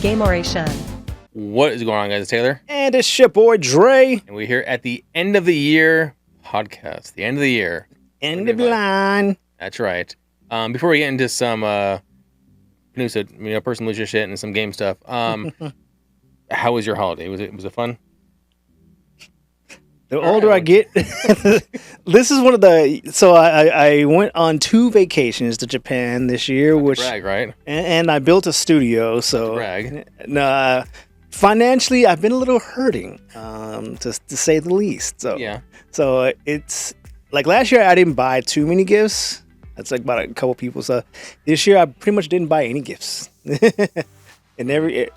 Gameoration. What is going on, guys? It's Taylor. And it's your boy Dre. And we're here at the end of the year podcast. The end of the year. End of the line. That's right. Before we get into some personal leisure shit and some game stuff, how was your holiday? Was it fun? The older I get, this is one of the. So I went on 2 vacations to Japan this year, Not to brag, right? And I built a studio. So brag. Financially, I've been a little hurting, to say the least. So yeah. So it's like last year I didn't buy too many gifts. That's like about a couple people. So this year I pretty much didn't buy any gifts. And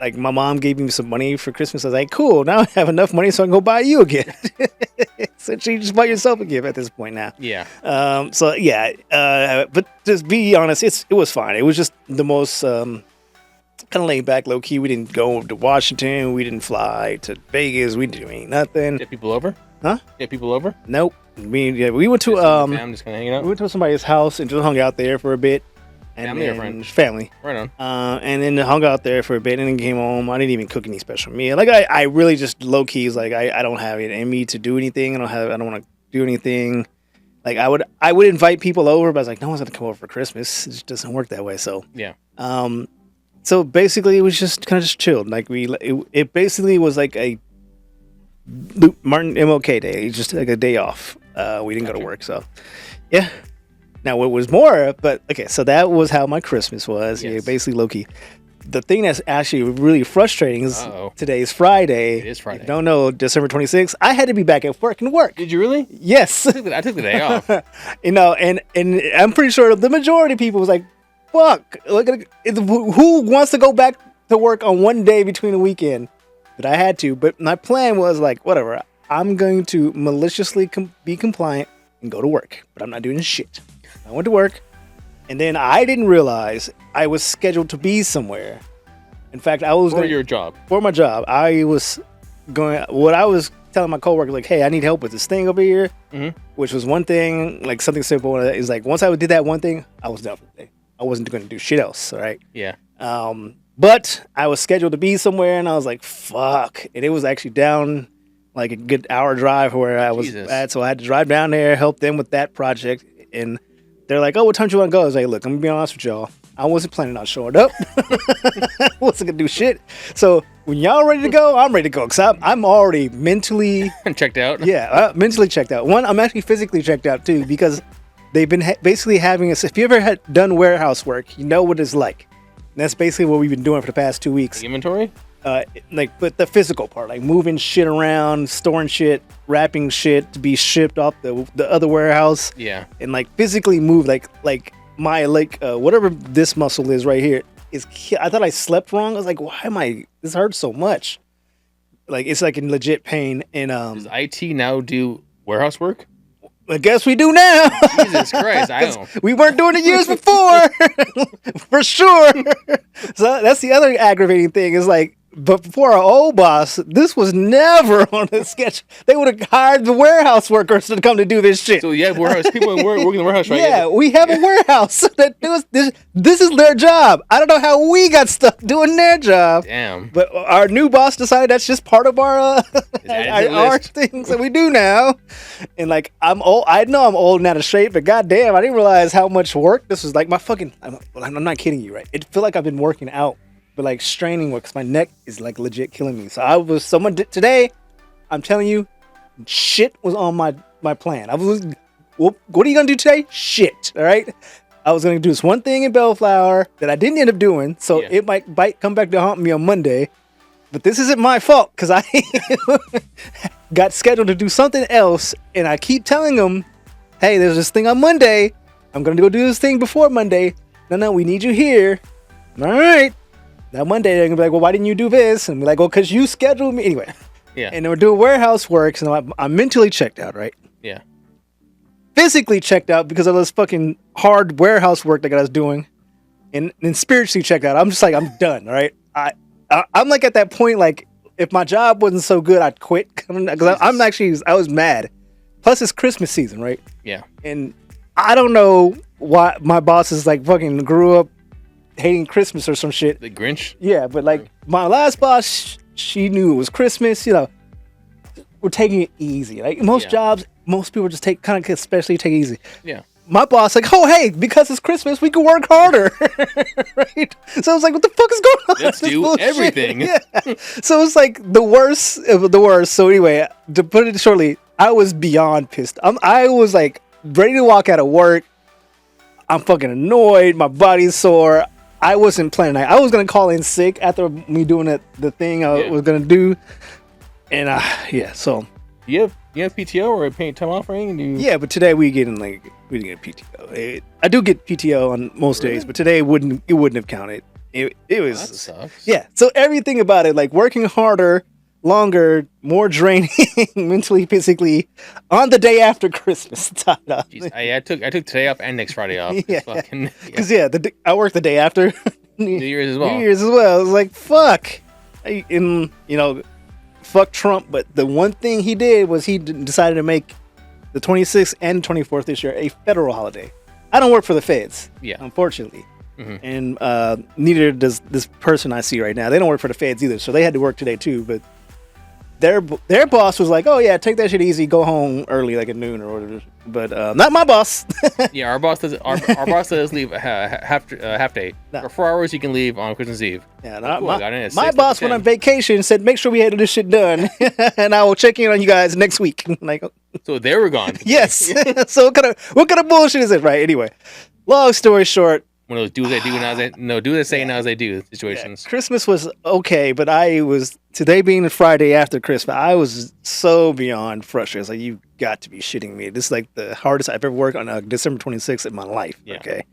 like my mom gave me some money for Christmas. I was like, cool, now I have enough money so I can go buy you a gift. So you just buy yourself a gift at this point now. Yeah. But just be honest, it was fine. It was just the most kind of laid back, low key. We didn't go to Washington. We didn't fly to Vegas. We didn't do nothing. Get people over? Huh? Get people over? Nope. We went to just kind of hanging out. We went to somebody's house and just hung out there for a bit. And family or friends? Family. Right on. And then hung out there for a bit and then came home. I didn't even cook any special meal. Like I really just low key is like I don't have it in me to do anything. I don't want to do anything. Like I would invite people over, but I was like, no one's gonna come over for Christmas. It just doesn't work that way. So yeah. So basically it was just kind of just chilled. Like it basically was like a Martin MLK day, just like a day off. We didn't go to work, so yeah. Now, what was more, but okay, so that was how my Christmas was. Yes. Yeah, basically low-key. The thing that's actually really frustrating is today's Friday. It is Friday. If you don't know, December 26th, I had to be back at work. Did you really? Yes. I took the day off. And I'm pretty sure the majority of people was like, fuck, look at who wants to go back to work on one day between the weekend? But I had to. But my plan was like, whatever, I'm going to maliciously be compliant and go to work. But I'm not doing shit. I went to work, and then I didn't realize I was scheduled to be somewhere. In fact, I was for your job. For my job, I was going. What I was telling my coworker, like, "Hey, I need help with this thing over here," which was one thing, like something simple. Is like once I did that one thing, I was done for the day. I wasn't going to do shit else. All right. Yeah. But I was scheduled to be somewhere, and I was like, "Fuck!" And it was actually down like a good hour drive where I was at, so I had to drive down there, help them with that project, and they're like, oh, what time do you want to go? I was like, look, I'm going to be honest with y'all. I wasn't planning on showing up. I wasn't going to do shit. So when y'all ready to go, I'm ready to go. Because I'm already mentally... checked out? Yeah, mentally checked out. One, I'm actually physically checked out, too, because they've been basically having us... If you ever done warehouse work, you know what it's like. And that's basically what we've been doing for the past 2 weeks. The inventory? But the physical part, like moving shit around, storing shit, wrapping shit to be shipped off the other warehouse. Yeah. And like physically move like my whatever this muscle is right here is. I thought I slept wrong. I was like, why am I? This hurts so much. Like it's like in legit pain. And does IT now do warehouse work? I guess we do now. Jesus Christ, I don't. We weren't doing it years before, for sure. So that's the other aggravating thing is like, but before our old boss, this was never on the sketch. They would have hired the warehouse workers to come to do this shit. So you have warehouse people working in the warehouse, right? Yeah, we have a warehouse. This is their job. I don't know how we got stuck doing their job. Damn. But our new boss decided that's just part of our things that we do now. And like I'm old. I know I'm old and out of shape, but goddamn, I didn't realize how much work this was. Like my fucking. I'm not kidding you, right? It feel like I've been working out. But like straining work, because my neck is like legit killing me. So today, I'm telling you, shit was on my plan. I was, what are you gonna do today? Shit, all right? I was gonna do this one thing in Bellflower that I didn't end up doing, so it might come back to haunt me on Monday. But this isn't my fault, because I got scheduled to do something else, and I keep telling them, hey, there's this thing on Monday. I'm gonna go do this thing before Monday. No, we need you here. All right. Now Monday they're gonna be like, well, why didn't you do this? And be like, well, because you scheduled me anyway. Yeah. And we're doing warehouse work, so I'm mentally checked out, right? Yeah. Physically checked out because of this fucking hard warehouse work that I was doing, and spiritually checked out. I'm just like, I'm done, right? I'm like at that point, like if my job wasn't so good, I'd quit. Because I was mad. Plus it's Christmas season, right? Yeah. And I don't know why my bosses like fucking grew up hating Christmas or some shit. The Grinch. Yeah, but like my last boss, she knew it was Christmas. You know, we're taking it easy. Like most jobs, most people just kind of especially take it easy. Yeah. My boss like, oh hey, because it's Christmas, we can work harder, right? So I was like, what the fuck is going on? Let's do everything. Yeah. So it was like the worst of the worst. So anyway, to put it shortly, I was beyond pissed. I was like ready to walk out of work. I'm fucking annoyed. My body's sore. I wasn't planning that. I was gonna call in sick after me doing the thing I was gonna do, and so. You have PTO or paid time off or anything? Yeah, but today we didn't get PTO. I do get PTO on most days, but today it wouldn't have counted. It was that sucks. Yeah. So everything about it, like working harder, longer, more draining mentally, physically, on the day after Christmas. Jeez, I took today off and next Friday off. Yeah, because I worked the day after New Year's as well. New Year's as well. I was like, fuck, fuck Trump. But the one thing he did was he decided to make the 26th and 24th this year a federal holiday. I don't work for the feds, unfortunately. Mm-hmm. And neither does this person I see right now. They don't work for the feds either, so they had to work today too. But their boss was like, "Oh yeah, take that shit easy, go home early, like at noon or whatever." But not my boss. Yeah, our boss does. Our boss does leave half day. For 4 hours, you can leave on Christmas Eve. Yeah, my boss went on vacation, said, "Make sure we had this shit done, and I will check in on you guys next week." Like, so they were gone. Yes. So what kind of bullshit is it, right? Anyway, long story short. One of those do as I do and as I do as I say now as I do situations. Yeah, Christmas was okay, but today being the Friday after Christmas, I was so beyond frustrated. I was like, you got to be shitting me. This is like the hardest I've ever worked on December 26th in my life. Yeah. Okay.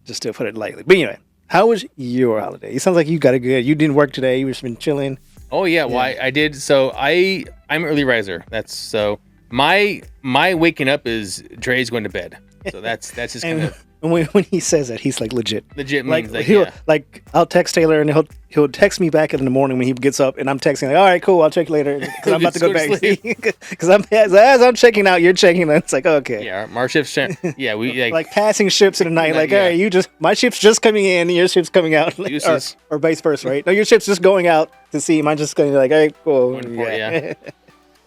Just to put it lightly. But anyway, how was your holiday? It sounds like you got it good. You didn't work today. You just been chilling. Oh yeah. Well, I did. So I'm an early riser. That's so my waking up is Dre's going to bed. So that's just kind of. When he says that, he's like legit means like I'll text Taylor and he'll text me back in the morning when he gets up, and I'm texting like, all right, cool, I'll check you later because I'm about to go back because as I'm checking out, you're checking out. It's like, okay, yeah, our shifts we like passing ships in the night, like, all right, my ship's just coming in and your ship's coming out, like, or vice versa, right? No, your ship's just going out to sea, mine's just going like, all right, cool,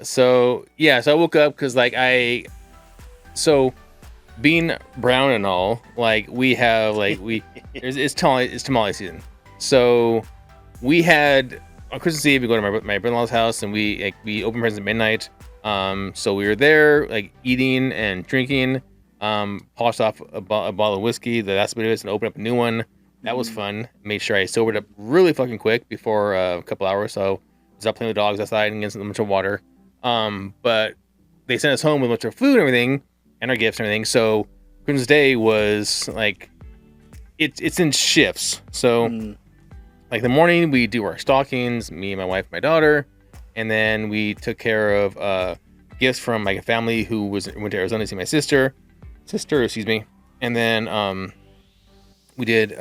So I woke up because being brown and all, like we have it's tamale season. So we had on Christmas Eve we go to my brother-in-law's house and we open presents at midnight. So we were there like eating and drinking. Polished off a bottle of whiskey, the last bit of it, and opened up a new one. That was fun. Made sure I sobered up really fucking quick before a couple hours. So I was up playing with the dogs outside and getting a bunch of water. But they sent us home with a bunch of food and everything. And our gifts and everything. So Christmas Day was like it's in shifts. So like the morning we do our stockings, me, my wife, my daughter, and then we took care of gifts from like a family who went to Arizona to see my sister, excuse me. And then we did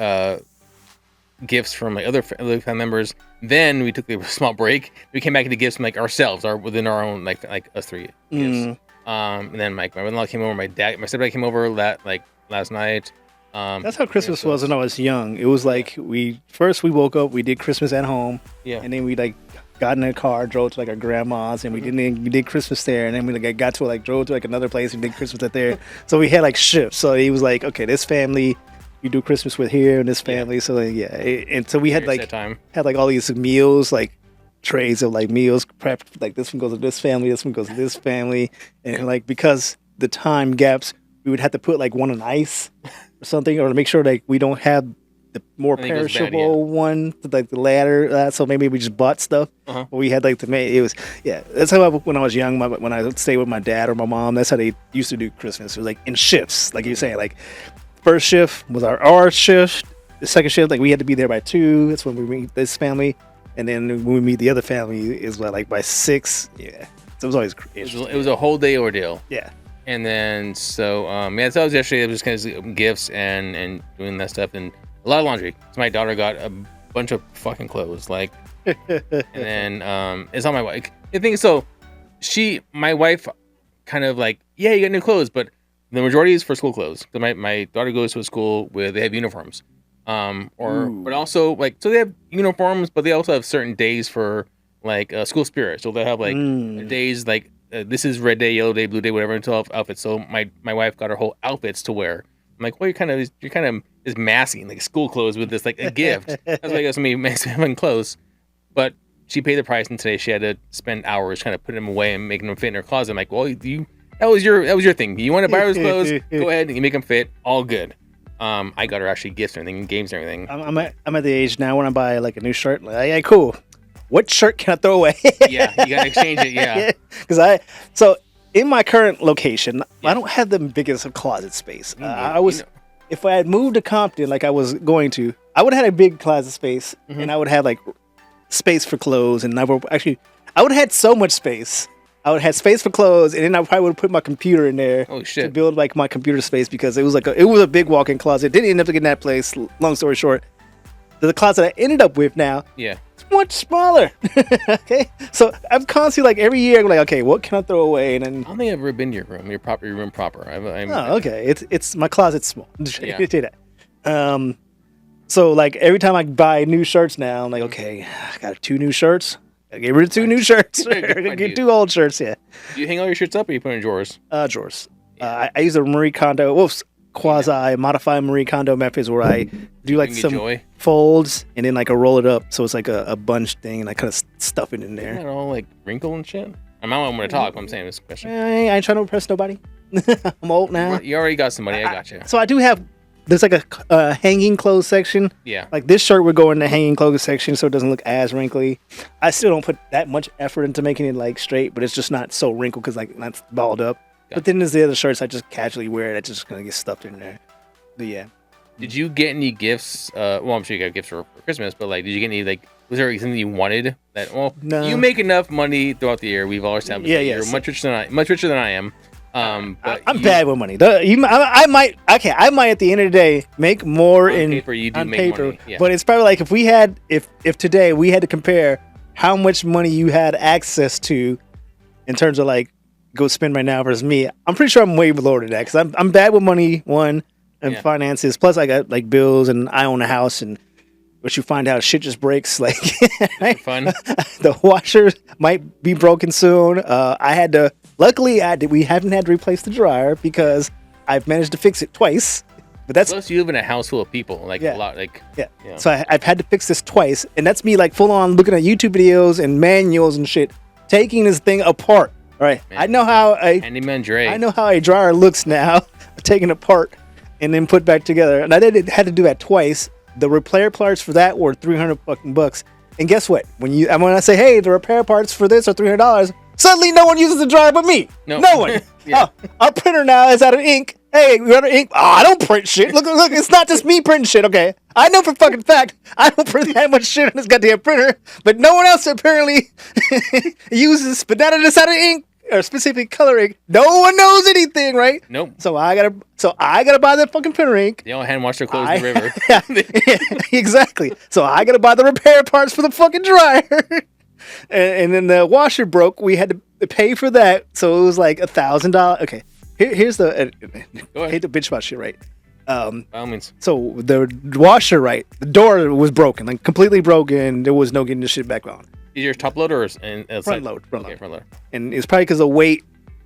gifts from like other family members. Then we took a small break. We came back into gifts from like ourselves, within our own like us three gifts. And then my brother-in-law came over, my stepdad came over last night. That's how Christmas was when I was young. It was like we woke up, we did Christmas at home, and then we like got in a car, drove to like our grandma's, and we did Christmas there, and then we like got to drove to like another place and did Christmas at there. So we had like shifts. So he was like, okay, this family you do Christmas with here, and this family. So like, and so we had all these meals like. Trays of like meals prepped, like this one goes to this family, this one goes to this family, and like because the time gaps, we would have to put like one on ice or something, or to make sure like we don't have the more perishable one, like the latter. So maybe we just bought stuff. But we had like it was that's how when I was young, when I stayed with my dad or my mom, that's how they used to do Christmas. It was like in shifts, like you're saying, like first shift was our shift, the second shift like we had to be there by 2. That's when we meet this family. And then when we meet the other family is like by 6. Yeah. So it was always it was a whole day ordeal. Yeah. And then so that was yesterday. It was just kind of gifts and doing that stuff and a lot of laundry. So my daughter got a bunch of fucking clothes. Like and then it's on my wife. The thing is, so my wife kind of like, yeah, you got new clothes, but the majority is for school clothes. My daughter goes to a school where they have uniforms. But also like so they have uniforms, but they also have certain days for like school spirit. So they have like days like this is red day, yellow day, blue day, whatever, until outfits. So my wife got her whole outfits to wear. I'm like, well, you're kind of just masking like school clothes with this like a gift. That's why I got somebody having clothes, but she paid the price, and today she had to spend hours trying to put them away and making them fit in her closet. I'm like, well, that was your thing. You want to buy those clothes? Go ahead and you make them fit. All good. I got her actually gifts and everything, games and everything. I'm at the age now when I buy like a new shirt. Like, yeah, cool. What shirt can I throw away? Yeah, you gotta exchange it. Yeah. Because so in my current location, I don't have the biggest of closet space. If I had moved to Compton like I was going to, I would have had a big closet space, and I would have like space for clothes, and I would have had so much space. I would have had space for clothes, and then I probably would have put my computer in there to build like my computer space, because it was a big walk-in closet. Didn't end up getting that place. Long story short, the closet I ended up with now, it's much smaller. Okay, so I'm constantly like every year I'm like, okay, what can I throw away? And then I don't think I've ever been to your room. Your room proper. Okay, it's my closet's small. Yeah. Do that. So like every time I buy new shirts now, I'm like, okay, I got 2 new shirts. I get rid of 2 new shirts. Get 2 old shirts. Yeah. Do you hang all your shirts up, or you put in drawers? Drawers. I use a Marie Kondo, quasi modified Marie Kondo methods where I do like some folds and then like I roll it up, so it's like a bunch thing, and I kind of stuff it in there. Isn't that all like wrinkle and shit? I'm not going to talk. I'm saying this question. I ain't trying to impress nobody. I'm old now. Well, you already got somebody. I got you. So I do have. There's like a hanging clothes section. Yeah. Like this shirt would go in the hanging clothes section, so it doesn't look as wrinkly. I still don't put that much effort into making it like straight, but it's just not so wrinkled because like that's balled up. Gotcha. But then there's the other shirts I just casually wear that's just gonna get stuffed in there. But yeah. Did you get any gifts? Well, I'm sure you got gifts for Christmas, but like, did you get any like? Was there something you wanted that? Well, no. You make enough money throughout the year. We've all established you're much richer than I am. But I'm bad with money. I might at the end of the day make more on paper. You do make paper, money. Yeah. But it's probably like if today we had to compare how much money you had access to in terms of like go spend right now versus me. I'm pretty sure I'm way lower than that because I'm bad with money and finances. Plus I got like bills and I own a house, and but you find out shit just breaks. Like fun. The washer might be broken soon. Luckily, we haven't had to replace the dryer because I've managed to fix it twice. But that's plus you live in a house full of people, like a lot, like So I've had to fix this twice, and that's me like full on looking at YouTube videos and manuals and shit, taking this thing apart. All right, man. I know how a dryer looks now, taken apart and then put back together, and I had to do that twice. The repair parts for that were $300. And guess what? When I say, hey, the repair parts for this are $300. Suddenly, no one uses the dryer but me. No one. Our printer now is out of ink. Hey, we got our ink. Oh, I don't print shit. Look, it's not just me printing shit, okay? I know for fucking fact I don't print that much shit on this goddamn printer, but no one else apparently uses, but now that it's out of ink, or specific color ink, no one knows anything, right? Nope. So I gotta buy that fucking printer ink. They all hand wash their clothes in the river. Exactly. So I gotta buy the repair parts for the fucking dryer. And then the washer broke. We had to pay for that, so it was like $1,000. Okay, here's the. I hate to bitch about shit, right? By all means. So the washer, right? The door was broken, like completely broken. There was no getting the shit back on. Is yours top load or front load? Front load. Front load. And it's probably because of weight,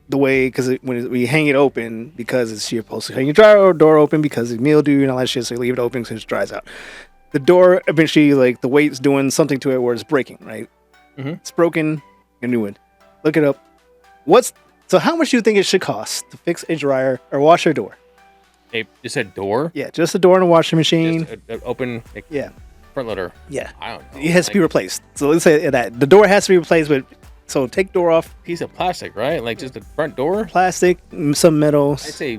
because when we hang it open, because you're supposed to hang your dryer door open because of mildew and all that shit, so you leave it open so it dries out. The door eventually, like the weight's doing something to it where it's breaking, right? Mm-hmm. It's broken. A new one. Look it up. So how much do you think it should cost to fix a dryer or wash your door? Just a door? Yeah, just a door and a washing machine. Just an open. Front loader. Yeah. I don't know. It has to be replaced. So let's say that the door has to be replaced with. So take door off. Piece of plastic, right? Like just a front door. Plastic, some metals. I'd say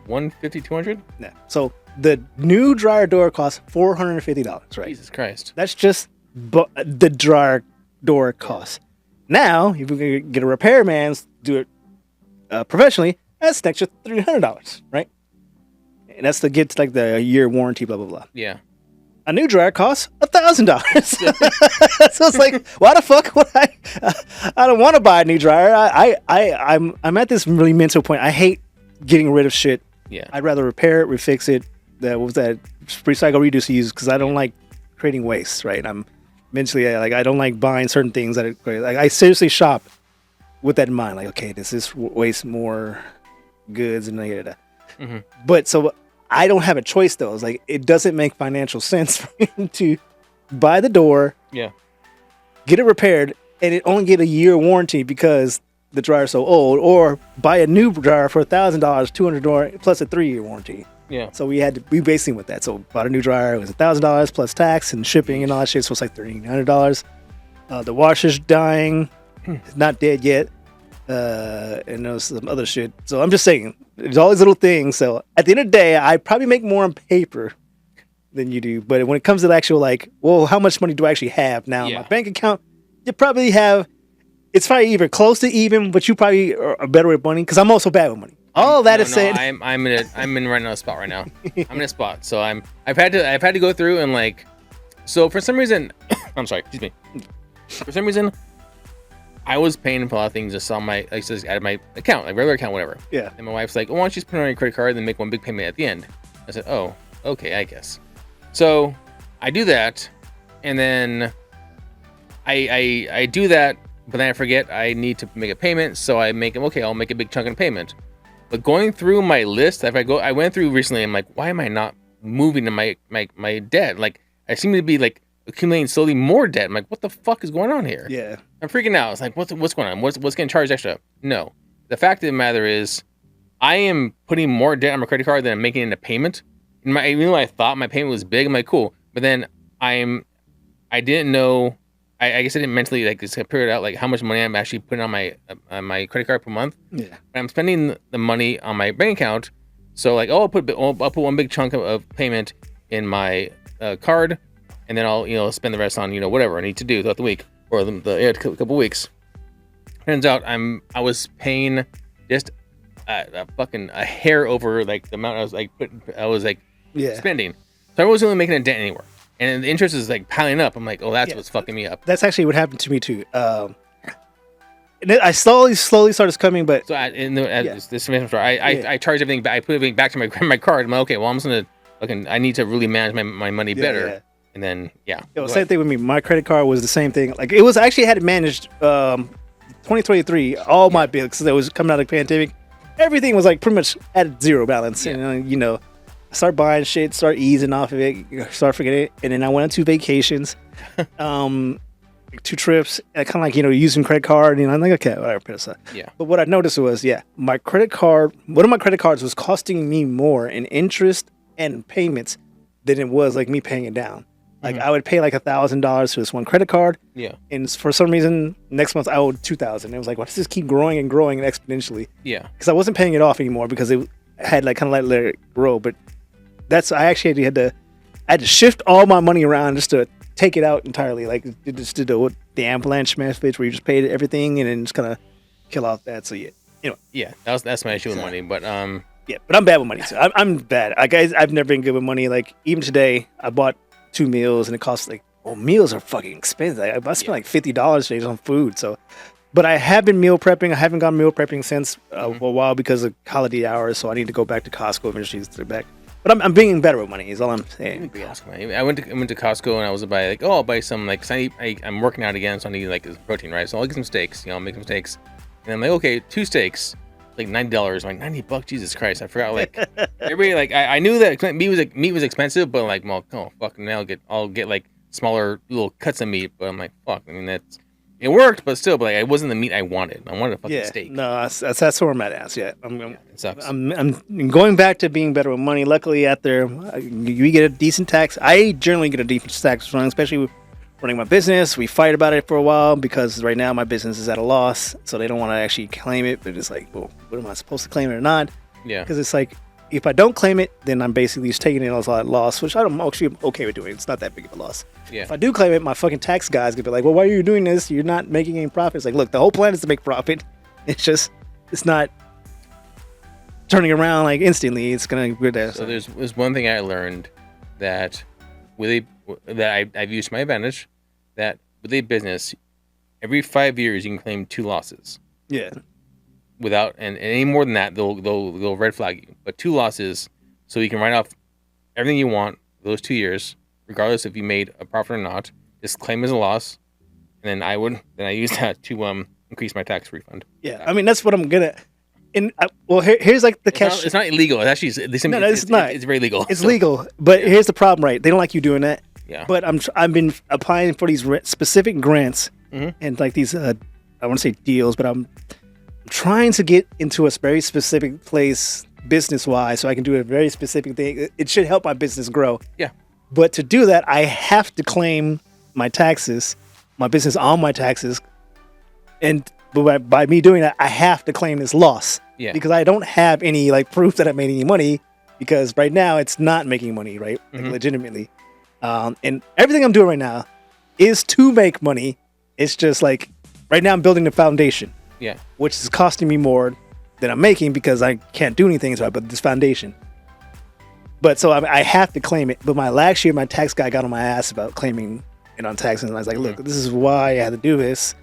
$150, $200. Yeah. So the new dryer door costs $450, right? Jesus Christ. That's just the dryer door cost. Now, if you can get a repairman do it professionally, that's an extra $300, right? And that's to get like the year warranty, blah blah blah. Yeah. A new dryer costs $1,000. So it's like, why the fuck would I don't want to buy a new dryer. I'm at this really mental point. I hate getting rid of shit. Yeah. I'd rather repair it, refix it, what was that recycle reduce use because I don't like creating waste. Right. I'm mentally like I don't like buying certain things that are, like I seriously shop with that in mind. Like, okay, does this waste more goods and Mm-hmm. But so I don't have a choice though. It's like it doesn't make financial sense for me to buy the door, Yeah. get it repaired, and it only get a year warranty because the dryer's so old, or buy a new dryer for $1,000, $200 plus a 3-year warranty. Yeah. So we basically went that. So bought a new dryer. It was $1,000 plus tax and shipping and all that shit. So it's like $1,300. The washer's dying, it's not dead yet, and there's some other shit. So I'm just saying, there's all these little things. So at the end of the day, I probably make more on paper than you do. But when it comes to the actual, like, well, how much money do I actually have now in my bank account? You probably have. It's probably either close to even, but you probably are better with money because I'm also bad with money. All that is said, I'm in right now a spot right now. I'm in a spot, so I've had to go through and like, so for some reason, I'm sorry, excuse me. For some reason, I was paying for a lot of things just on my like just out of my account, like regular account, whatever. Yeah. And my wife's like, "Oh, why don't you just put it on your credit card and then make one big payment at the end?" I said, "Oh, okay, I guess." So I do that, and then I do that. But then I forget I need to make a payment, so I make them, okay, I'll make a big chunk of payment. But going through my list, I went through recently, I'm like, why am I not moving to my debt? Like, I seem to be like accumulating slowly more debt. I'm like, what the fuck is going on here? Yeah. I'm freaking out. It's like, what's going on? What's getting charged extra? No. The fact of the matter is, I am putting more debt on my credit card than I'm making in a payment. Even though I thought my payment was big, I'm like, cool. But then I didn't know. I guess I didn't mentally like just figure it out like how much money I'm actually putting on my credit card per month. Yeah. But I'm spending the money on my bank account, so like I'll put one big chunk of payment in my card, and then I'll spend the rest on whatever I need to do throughout the week or the couple weeks. Turns out I was paying just a hair over like the amount I was spending, so I wasn't really making a dent anywhere. And the interest is like piling up. I'm like, oh, that's what's fucking me up. That's actually what happened to me too. And I slowly started coming, but so this semester, I charge everything back. I put everything back to my card. I'm like, okay, well, I'm just gonna I need to really manage my money better. Yeah. And then same thing with me. My credit card was the same thing. Like it was actually had it managed. 2023, all my bills because it was coming out of the pandemic. Everything was like pretty much at zero balance, and start buying shit, start easing off of it, start forgetting it, and then I went on 2 vacations, 2 trips, and kind of like using credit card, I'm like, okay, whatever, put it aside. Yeah. But what I noticed was, my credit card, one of my credit cards was costing me more in interest and payments than it was like me paying it down. Like I would pay like $1,000 for this one credit card, and for some reason next month I owed $2,000. It was like, why does this keep growing and growing exponentially? Yeah. Because I wasn't paying it off anymore because it had like kind of like let it grow, but. I actually had to shift all my money around just to take it out entirely. Like just did the avalanche method where you just paid everything and then just kind of kill off that. So yeah, that's my issue with money. But but I'm bad with money too. I'm bad. Like I've never been good with money. Like even today, I bought 2 meals and it costs like meals are fucking expensive. I spent like $50 today on food. So, but I have been meal prepping. I haven't gone meal prepping since for a while because of holiday hours. So I need to go back to Costco eventually to get back. But I'm being better with money. Is all I'm saying. I went to Costco and I was like, I'll buy some like. I'm working out again, so I need like protein, right? So I'll get some steaks. I'll make some steaks, and I'm like, okay, 2 steaks, like $90. I'm like $90, Jesus Christ! I forgot. Like everybody, like I knew that meat was expensive, but like, well, oh fuck, now I'll get like smaller little cuts of meat. But I'm like, fuck. I mean it worked, but still, like it wasn't the meat I wanted. I wanted a fucking steak. No, that's where I'm at. Yeah, it sucks. I'm going back to being better with money. Luckily, you get a decent tax. I generally get a decent tax run, especially with running my business. We fight about it for a while because right now my business is at a loss, so they don't want to actually claim it. But it's like, well, what am I supposed to claim it or not? Yeah. Because it's like, if I don't claim it, then I'm basically just taking it as a loss, which I'm actually okay with doing. It's not that big of a loss. Yeah. If I do claim it, my fucking tax guy's gonna be like, well, why are you doing this? You're not making any profits. Like, look, the whole plan is to make profit. It's not turning around like instantly. It's gonna be there. So there's one thing I learned that I've used to my advantage, that with a business, every 5 years you can claim 2 losses. Yeah. Without and any more than that, they'll red flag you. But 2 losses, so you can write off everything you want those 2 years, regardless if you made a profit or not. Just claim as a loss, and then I use that to increase my tax refund. Yeah, I mean that's what I'm gonna. And here's like the catch. It's not illegal. It's actually it's not. It's very legal. It's legal, but here's the problem, right? They don't like you doing that. Yeah. But I've been applying for these specific grants and like these I want to say deals, but I'm trying to get into a very specific place business wise, so I can do a very specific thing. It should help my business grow. Yeah. But to do that, I have to claim my taxes, my business on my taxes, and by me doing that, I have to claim this loss. Yeah. Because I don't have any like proof that I made any money, because right now it's not making money, right? Like, legitimately. And everything I'm doing right now is to make money. It's just like right now I'm building the foundation. Yeah. Which is costing me more than I'm making because I can't do anything. So I put this foundation. But so I have to claim it. But last year, my tax guy got on my ass about claiming it on taxes. And I was like, look, this is why I had to do this.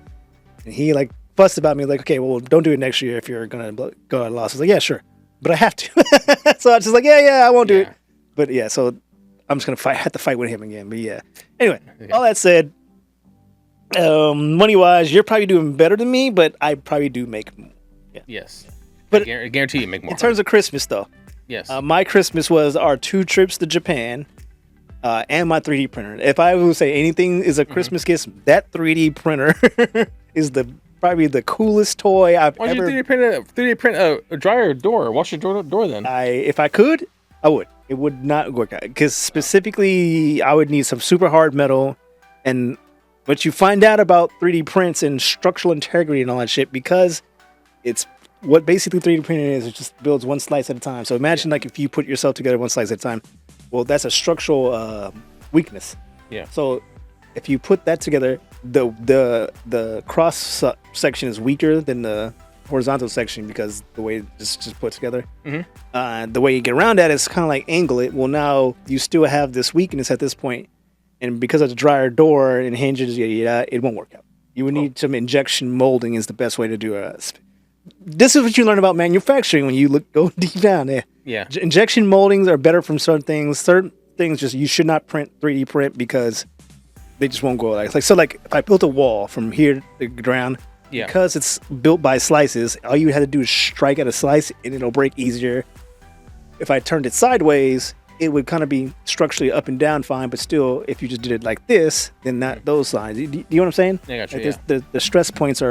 And he like fussed about me like, okay, well, don't do it next year if you're going to go at a loss. I was like, yeah, sure. But I have to. So I was just like, yeah, I won't do it. But yeah, so I'm just going to have to fight with him again. But yeah. Anyway, all that said, money-wise, you're probably doing better than me, but I probably do make more. Yeah. Yes. But I guarantee you make more. In terms of Christmas, though. Yes. My Christmas was our 2 trips to Japan and my 3D printer. If I would say anything is a Christmas gift, that 3D printer is probably the coolest toy I've ever... Why don't you 3D print a dryer door? Wash your door then. If I could, I would. It would not work out. Because specifically, I would need some super hard metal. And what you find out about 3D prints and structural integrity and all that shit, because it's... What basically 3D printing is, it just builds one slice at a time. So imagine like if you put yourself together one slice at a time. Well, that's a structural weakness. Yeah. So if you put that together, the cross section is weaker than the horizontal section because the way it's just put together. The way you get around that is kind of like angle it. Well, now you still have this weakness at this point, and because of the dryer door and hinges, it won't work out. You would need some injection molding is the best way to do it. This is what you learn about manufacturing when you go deep down there. Yeah. Injection moldings are better from certain things. Certain things just you should not 3D print because they just won't go like if I built a wall from here to the ground, because it's built by slices, all you had to do is strike at a slice and it'll break easier. If I turned it sideways, it would kind of be structurally up and down fine, but still, if you just did it like this, then not those lines. You know what I'm saying? I got you, like the stress points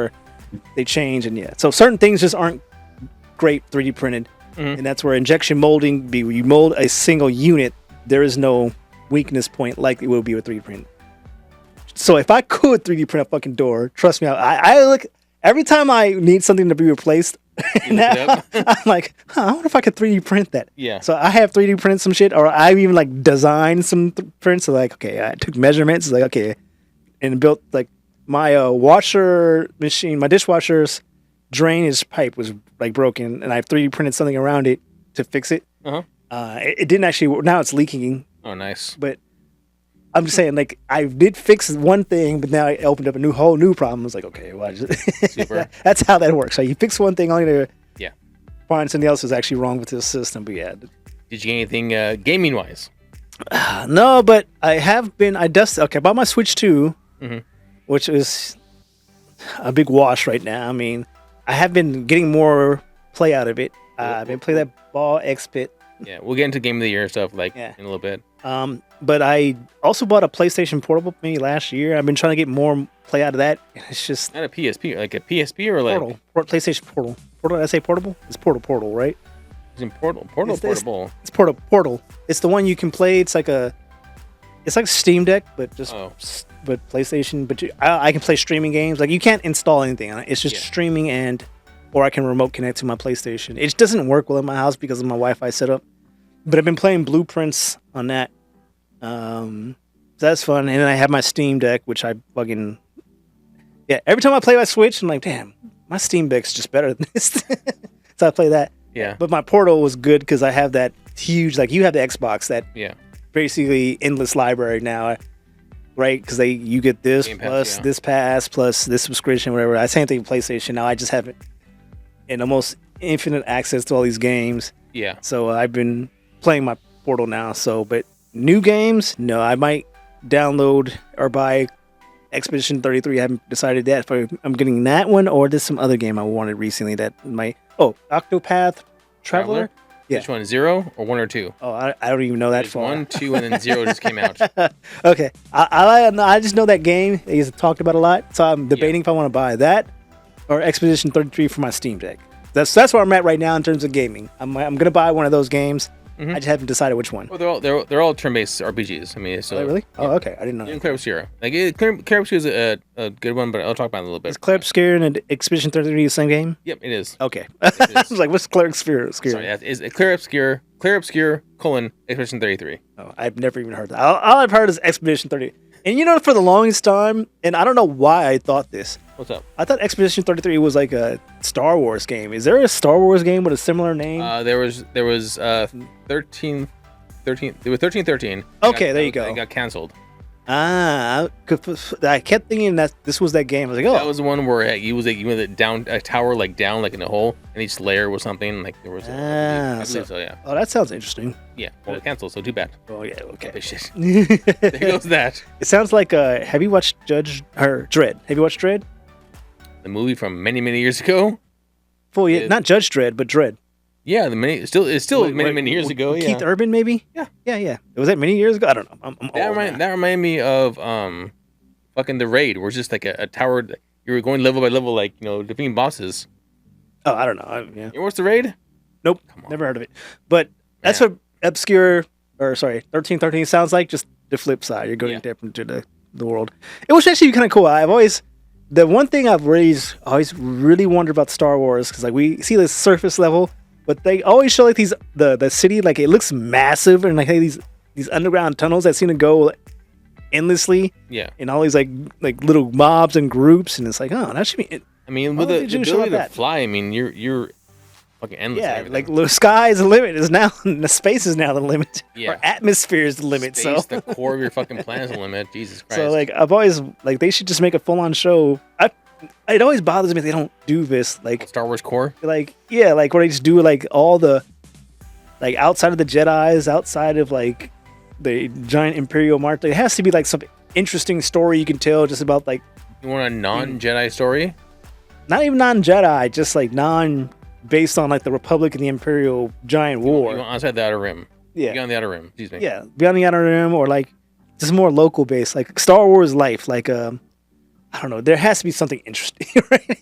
they change, and so certain things just aren't great 3D printed, and that's where injection molding where you mold a single unit. There is no weakness point like it will be with 3D print. So if I could 3D print a fucking door, trust me, I look every time I need something to be replaced. Now, I'm like, I wonder if I could 3D print that. Yeah. So I have 3D printed some shit, or I even like designed some prints. So like, okay, I took measurements, like okay, and built like. My washer machine, my dishwasher's drainage pipe was like broken, and I 3D printed something around it to fix it. It didn't actually work. Now it's leaking. Oh, nice. But I'm just saying, like, I did fix one thing, but now it opened up a whole new problem. I was like, okay, well, super. That's how that works. So you fix one thing, only to find something else is actually wrong with the system. But yeah. Did you get anything gaming wise? No, but I have been. I bought my Switch 2. Which is a big wash right now. I mean, I have been getting more play out of it. I've been playing that Ball X-Pit. Yeah, we'll get into Game of the Year stuff in a little bit. But I also bought a PlayStation Portable maybe last year. I've been trying to get more play out of that. It's just not a PSP, like a PSP or like PlayStation Portal. Portal? Did I say portable? It's Portal, right? It's in Portal. Portable. It's Portal. It's the one you can play. It's like Steam Deck, but just but PlayStation. But I can play streaming games. Like you can't install anything on it. It's just streaming or I can remote connect to my PlayStation. It doesn't work well in my house because of my Wi-Fi setup. But I've been playing Blueprints on that. So that's fun. And then I have my Steam Deck, which I fucking every time I play my Switch, I'm like, damn, my Steam Deck's just better than this. So I play that. Yeah. But my Portal was good because I have that huge, like you have the Xbox that basically endless library now, right? Because you get this Game plus Pass, this pass plus this subscription, whatever. I same thing with PlayStation now. I just have it in almost infinite access to all these games. Yeah. So I've been playing my Portal now. So, but new games, no. I might download or buy Expedition 33. I haven't decided that if I'm getting that one or there's some other game I wanted recently that might. Oh, Octopath Traveler. Yeah. Which one, 0 or 1 or 2? Oh, I don't even know that far. 1, 2, and then 0 just came out. Okay, I just know that game. He's talked about a lot, so I'm debating if I want to buy that or Expedition 33 for my Steam Deck. That's where I'm at right now in terms of gaming. I'm gonna buy one of those games. I just haven't decided which one. Well, they're all turn-based RPGs. I mean, so really? Yeah. Oh, okay. I didn't know. Even Clair Obscura. Clair Obscura is a good one, but I'll talk about it a little bit. Is Clair Obscura and Expedition 33 the same game? Yep, it is. Okay. I was like, what's Clair Obscura? Sorry, it's Clair Obscura, Expedition 33. Oh, I've never even heard that. All I've heard is Expedition 30. And for the longest time, and I don't know why I thought this. What's up? I thought Expedition 33 was like a Star Wars game. Is there a Star Wars game with a similar name? There was 13. There was 1313. Okay, there you go. It got canceled. I kept thinking that this was that game. I was like, oh, that was the one where you was down a tower down in a hole, and each layer was something like there was. I believe so, yeah. Oh, that sounds interesting. Yeah, well, it canceled, so too bad. Oh yeah, okay. Oh, shit. There goes that. It sounds like. Have you watched Dredd? Have you watched Dredd? The movie from many years ago. Not Judge Dredd, but Dredd. Yeah, it's still many years ago. Yeah. Keith Urban, maybe. Yeah. Was that many years ago? I don't know. That reminded me of fucking The Raid, where it's just like a tower. You were going level by level, defeating bosses. Oh, I don't know. Yeah. You watched The Raid? Nope, never heard of it. But that's what 1313 sounds like. Just the flip side. You're going deep into the world. It was actually kind of cool. The one thing I've always really wondered about Star Wars, because we see this surface level. But they always show the city it looks massive and these underground tunnels that seem to go endlessly. Yeah. And all these little mobs and groups, and it's that should be. I mean, with the ability to fly, I mean you're fucking endless. Yeah, the sky is the limit. Is now the space is now the limit. Yeah. Or atmosphere is the limit. Space, the core of your fucking planet is the limit. Jesus Christ. So I've always they should just make a full on show. It always bothers me if they don't do this Star Wars core. Where they just do all the outside of the Jedis, outside of the giant Imperial March. It has to be some interesting story you can tell just about You want a non-Jedi story? Not even non-Jedi, just non based on the Republic and the Imperial giant war. You want outside the Outer Rim. Yeah. Beyond the Outer Rim. Excuse me. Yeah, Beyond the Outer Rim, or just more local based, Star Wars life, I don't know. There has to be something interesting, right?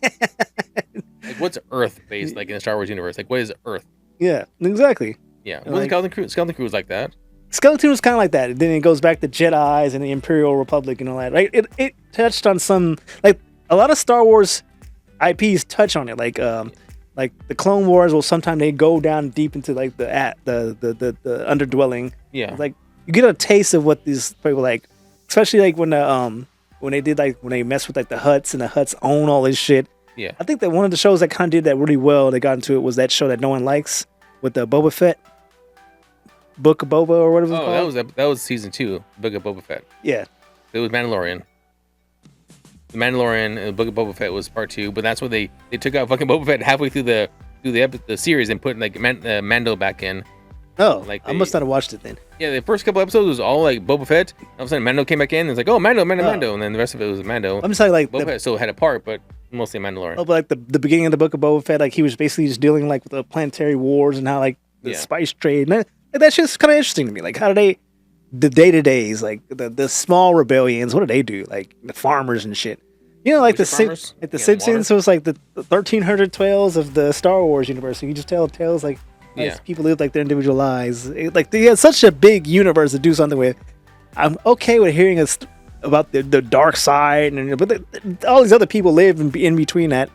What's Earth based in the Star Wars universe? What is Earth? Yeah, exactly. Yeah, wasn't Skeleton Crew was like that. Skeleton was kind of like that. Then it goes back to Jedis and the Imperial Republic and all that, right? It touched on some a lot of Star Wars IPs touch on it, like the Clone Wars. Well, sometimes they go down deep into the underdwelling. Yeah, you get a taste of what these people especially when they did when they messed with the Hutts and the Hutts own all this shit. Yeah. I think that one of the shows that kind of did that really well, they got into it, was that show that no one likes with the Boba Fett. Book of Boba or whatever it's called. That was season 2, Book of Boba Fett. Yeah. It was Mandalorian. The Mandalorian and the Book of Boba Fett was part 2, but that's what they took out fucking Boba Fett halfway through the series and put Mando back in. Oh, I must not have watched it then. Yeah, the first couple episodes was all Boba Fett. All of a sudden, Mando came back in. And it's oh, Mando, and then the rest of it was Mando. I'm sorry, Boba Fett still had a part, but mostly Mandalorian. Oh, but the beginning of the Book of Boba Fett, he was basically just dealing with the planetary wars and how the spice trade. And that's just kind of interesting to me. How do they, the day to days, the small rebellions? What do they do? The farmers and shit. The Simpsons. So it's the 1300 tales of the Star Wars universe. You just tell tales people live their individual lives. They had such a big universe to do something with. I'm okay with hearing about the dark side, but all these other people live in between that.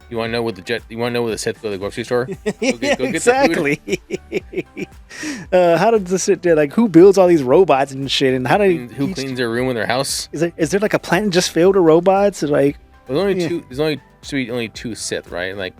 You want to know You want to know where the Sith go to the grocery store? Go get exactly. How does this shit do? Who builds all these robots and shit? And who cleans their room in their house? Is there a planet just filled with robots? There's only two Sith, right?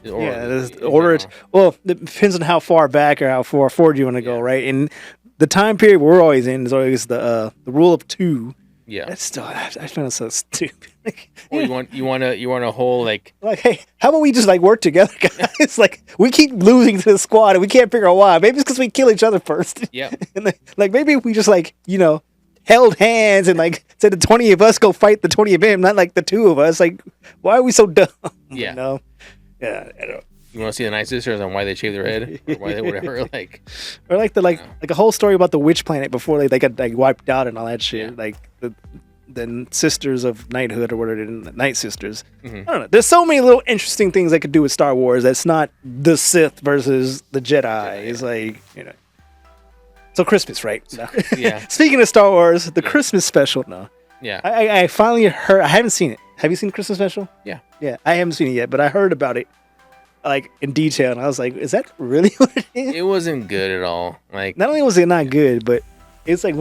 There's order. Well, it depends on how far back or how far forward you want to go, right? And the time period we're always in is always the rule of 2. Yeah. That's still, I found it so stupid. Or you want a whole like hey, how about we just like work together, guys? Like we keep losing to the squad and we can't figure out why. Maybe it's because we kill each other first. Yeah. And like maybe if we just like held hands and like said the 20 of us go fight the 20 of him, not like the 2 of us. Like why are we so dumb? Yeah. Yeah. I don't. You want to see the Night Sisters on why they shaved their head or why they whatever like. Or like like a whole story about the witch planet before they got like wiped out and all that shit. Yeah. Like the sisters of knighthood or whatever, the Night Sisters. Mm-hmm. I don't know. There's so many little interesting things they could do with Star Wars. That's not the Sith versus the Jedi. It's like So Christmas, right? No. Yeah. Speaking of Star Wars, the Christmas special. No. Yeah. I finally heard. I haven't seen it. Have you seen the Christmas special? Yeah. Yeah. I haven't seen it yet, but I heard about it like in detail, and I was like, "Is that really what it is?" It wasn't good at all. Like, not only was it not good, but it's like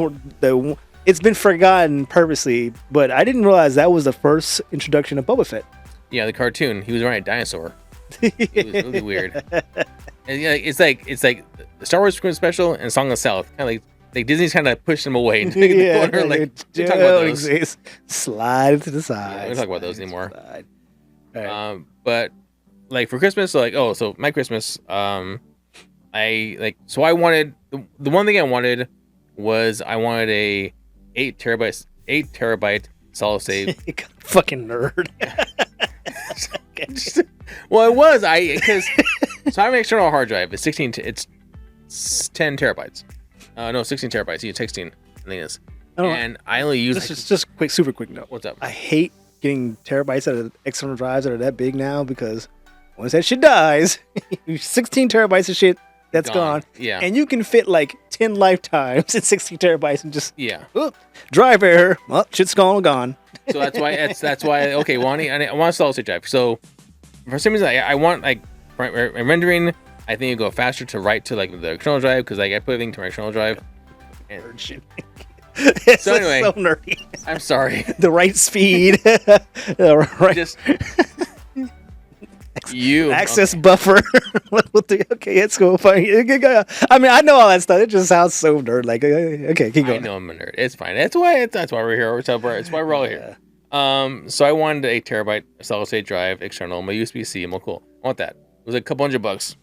it's been forgotten purposely. But I didn't realize that was the first introduction of Boba Fett. yeah, the cartoon. He was riding a dinosaur. It was really weird. And, yeah, it's like the Star Wars Christmas special and Song of the South. Kind of like Disney's kind of pushed them away into the corner. Like, we talk about those. Slide to the side. Yeah, we don't talk about those anymore. Right. But like for Christmas, so my Christmas, I wanted the one thing I wanted was a 8 terabyte solid state. Fucking nerd. Well, it was because so I have an external hard drive. It's 10 terabytes. No, 16 terabytes. You 16, I think it is. And I only use just quick, super quick note. What's up? I hate getting terabytes out of external drives that are that big now because once that shit dies, 16 terabytes of shit that's gone. Yeah. And you can fit like 10 lifetimes in 16 terabytes and just drive error. Well, shit's gone. So that's why. Okay, well, I want a solid state drive. So for some reason, I want like rendering. I think it go faster to write to like the external drive because like I put everything to my external drive. And so anyway, so nerdy. I'm sorry. The right speed. Right. Just you access buffer. Okay, let's go. I mean, I know all that stuff. It just sounds so nerd. Like, okay, keep going. I know I'm a nerd. It's fine. That's why we're here. It's why we're all here. So I wanted a terabyte solid state drive external. My USB-C. I'm like, cool. I want that. It was a couple $100.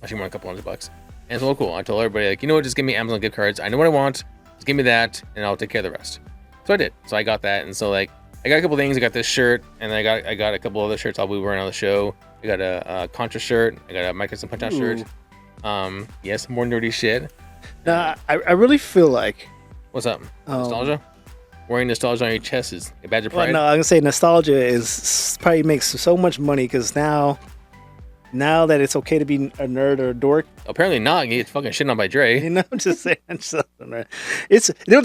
Actually, more than a couple $100. And it's cool. I told everybody, like, you know what? Just give me Amazon gift cards. I know what I want. Just give me that, and I'll take care of the rest. So I did. So I got that, and so like I got a couple things. I got this shirt, and I got a couple other shirts I'll be wearing on the show. I got a Contra shirt. I got a Mike Tyson Punch Out shirt. Yes, more nerdy shit. Nah, I really feel like. What's up? Nostalgia? Wearing nostalgia on your chest is a badge of pride. Well, no, I'm gonna say nostalgia is probably makes so much money because now that it's okay to be a nerd or a dork. Apparently not. You get fucking shit on by Dre. You know, I'm just saying. It's the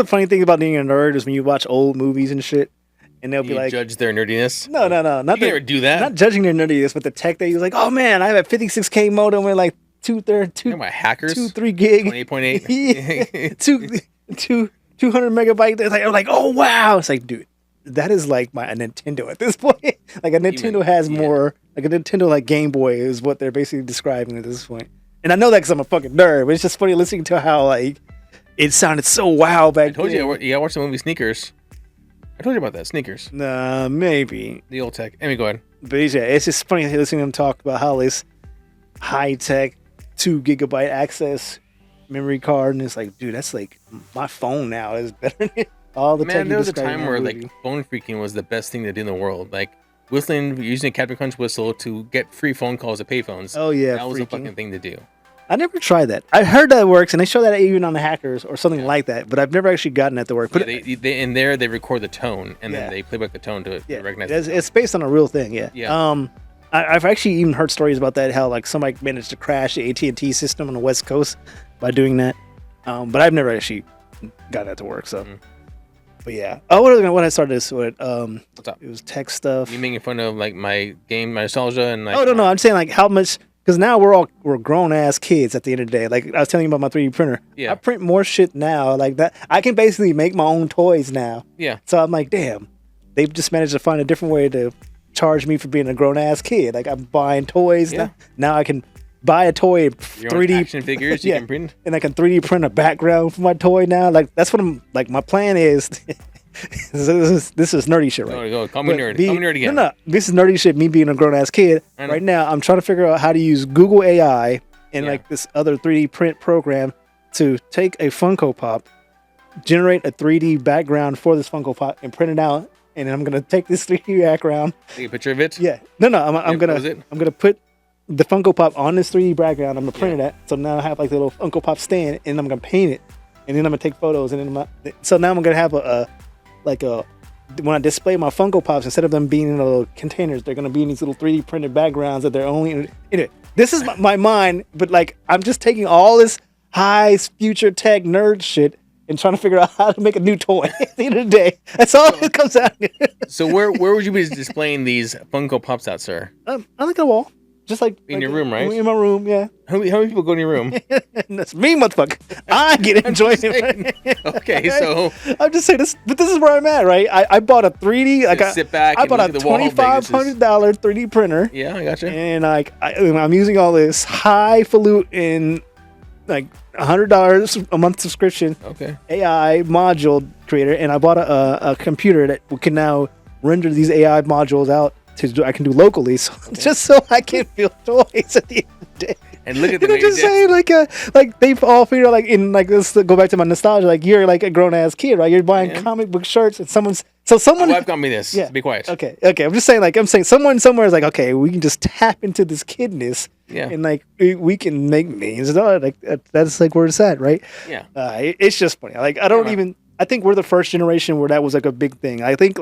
funny thing about being a nerd is when you watch old movies and shit, and they'll be like, judge their nerdiness. No, not you never do that. Not judging their nerdiness, but the tech they use. Like, oh man, I have a 56K modem with like 3 gig, 28.8, 200 megabyte. I'm like, oh wow. It's like, dude, that is like a Nintendo at this point. Like a Nintendo has more. Like a Nintendo like Game Boy is what they're basically describing at this point. And I know that because I'm a fucking nerd, but it's just funny listening to how like it sounded so wow back then. I told you, you gotta watch the movie Sneakers. I told you about that, Sneakers. Nah, maybe. The old tech. Anyway, go ahead. But yeah, it's just funny listening to them talk about how this high tech 2 gigabyte access memory card, and it's like, dude, that's like my phone now is better than all the tech. Man, there was a time where like phone freaking was the best thing to do in the world. Like whistling, using a Captain Crunch whistle to get free phone calls at payphones. Oh yeah, that was a fucking thing to do. I never tried that. I heard that it works, and they show that even on the Hackers or something like that. But I've never actually gotten that to work. But they record the tone, and then they play back the tone to recognize. It's based on a real thing. Yeah. I've actually even heard stories about that. How like somebody managed to crash the AT&T system on the West Coast by doing that. But I've never actually got that to work. So. But yeah. Oh, what I started this with? What's up? It was tech stuff. You making fun of like my nostalgia and like? Oh no, I'm saying like how much. Because now we're grown ass kids at the end of the day. Like I was telling you about my 3D printer. Yeah. I print more shit now. Like that, I can basically make my own toys now. Yeah. So I'm like, damn, they've just managed to find a different way to charge me for being a grown ass kid. Like I'm buying toys now. Now I can buy a toy, 3D action figures. You can print, and I can 3D print a background for my toy now. Like that's what I'm like. My plan is this is nerdy shit, right? Go. Call me nerd. Call me nerd again. No, this is nerdy shit. Me being a grown ass kid right now, I'm trying to figure out how to use Google AI and like this other 3D print program to take a Funko Pop, generate a 3D background for this Funko Pop, and print it out. And I'm gonna take this 3D background. Take a picture of it. Yeah. No. I'm gonna put the Funko Pop on this 3D background. I'm gonna print it at. So now I have like the little Funko Pop stand, and I'm gonna paint it, and then I'm gonna take photos, and then so now I'm gonna have a when I display my Funko Pops, instead of them being in little containers, they're gonna be in these little 3D printed backgrounds that they're only in it. This is my mind, but like I'm just taking all this high future tech nerd shit and trying to figure out how to make a new toy at the end of the day. That's all it comes out. So where would you be displaying these Funko Pops at, sir? I think a wall. Just like in your room, right? In my room, yeah. How many people go in your room? That's me, motherfucker. I get enjoyment. Okay, so I'm just saying this, but this is where I'm at, right? I bought a 3D. Like sit back. I bought a $2,500 3D printer. Yeah, I got you. And like I'm using all this highfalutin, like $100 a month subscription. Okay. AI module creator, and I bought a computer that can now render these AI modules out. I can do locally, so just so I can feel toys at the end of the day. And look at the. I'm just saying, like they've all figured out, like in like let's go back to my nostalgia. Like you're like a grown ass kid, right? You're buying comic book shirts, and someone. My wife got me this. Yeah. Be quiet. Okay. I'm just saying, someone somewhere is like, okay, we can just tap into this kidness. Yeah. And like we can make millions of dollars. Like that's like where it's at, right? Yeah. It's just funny. Like I think we're the first generation where that was like a big thing. I think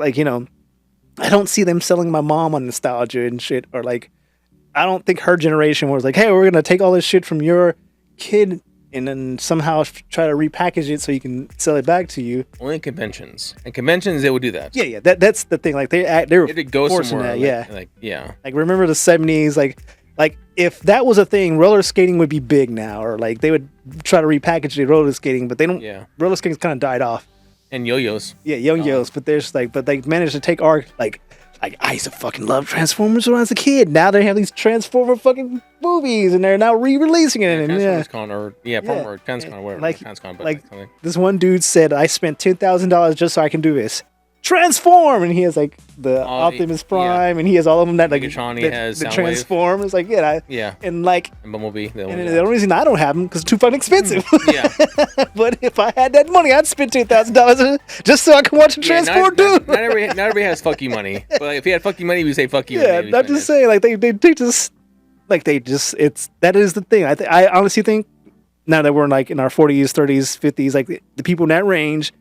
I don't see them selling my mom on nostalgia and shit, or like, I don't think her generation was like, hey, we're gonna take all this shit from your kid and then somehow try to repackage it so you can sell it back to you. Only conventions. And conventions, they would do that. Yeah. That's the thing. Like they were forcing somewhere, that. Like remember the 70s? Like if that was a thing, roller skating would be big now, or like they would try to repackage the roller skating, but they don't. Yeah. Roller skating's kind of died off. And yo-yos. Yeah, yo-yos. But they managed to take our like I used to fucking love Transformers when I was a kid. Now they have these Transformer fucking movies, and they're now re-releasing it. And Transcon or Transcon, whatever. Like this one dude said, I spent $10,000 just so I can do this. Transform, and he has like the Optimus Prime, and he has all of them that like the Transform. It's like and Bumblebee. The only reason I don't have them because it's too fucking expensive. But if I had that money, I'd spend $2,000 just so I can watch a Transform dude. Not everybody has fuck you money, but like, if you had fuck you money, we say fuck you. Yeah, I'm just saying, like they just that is the thing. I honestly think now that we're like in our 40s, 30s, 50s, like the people in that range,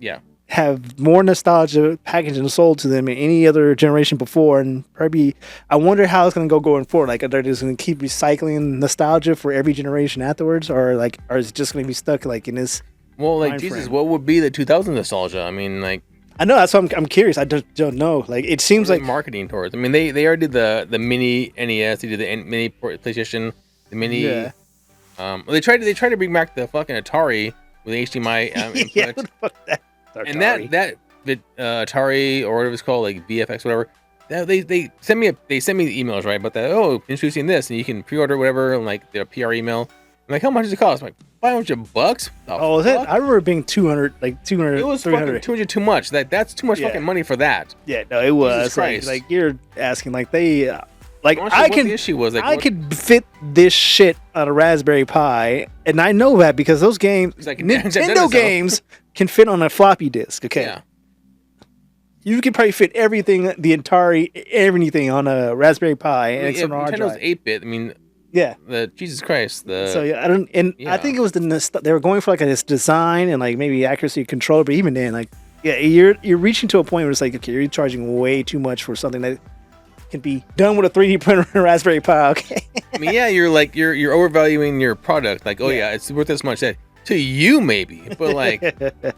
have more nostalgia packaged and sold to them than any other generation before, and probably I wonder how it's going to go going forward. Like, are they just going to keep recycling nostalgia for every generation afterwards, or is it just going to be stuck like in this? Well, like Jesus, what would be the 2000 nostalgia? I mean, like I know that's why I'm curious. I just don't know. Like it seems like marketing towards. I mean, they already did the mini NES, they did the mini PlayStation, the mini. Yeah. They tried to bring back the fucking Atari with HDMI input. Fuck that. And that Atari or whatever it's called, like VFX, whatever. They send me the emails, right? But introducing this, and you can pre-order whatever, and like their PR email. I'm like, how much does it cost? I'm like, $500. Oh, is it? I remember it being 200, like 200. It was 300. Fucking 200 too much. That's too much fucking money for that. Yeah, no, it was. Like you're asking, like they. The issue was, I could fit this shit on a Raspberry Pi, and I know that because those games, like Nintendo games, can fit on a floppy disk. Okay, you can probably fit everything, the Atari, everything on a Raspberry Pi, and it's on a hard drive. Nintendo's 8-bit. I mean, the Jesus Christ. I think it was they were going for like this design and like maybe accuracy control, but even then, like you're reaching to a point where it's like, okay, you're charging way too much for something that can be done with a 3D printer and a Raspberry Pi. Okay. I mean, you're overvaluing your product. Like, it's worth this much. That to you maybe, but like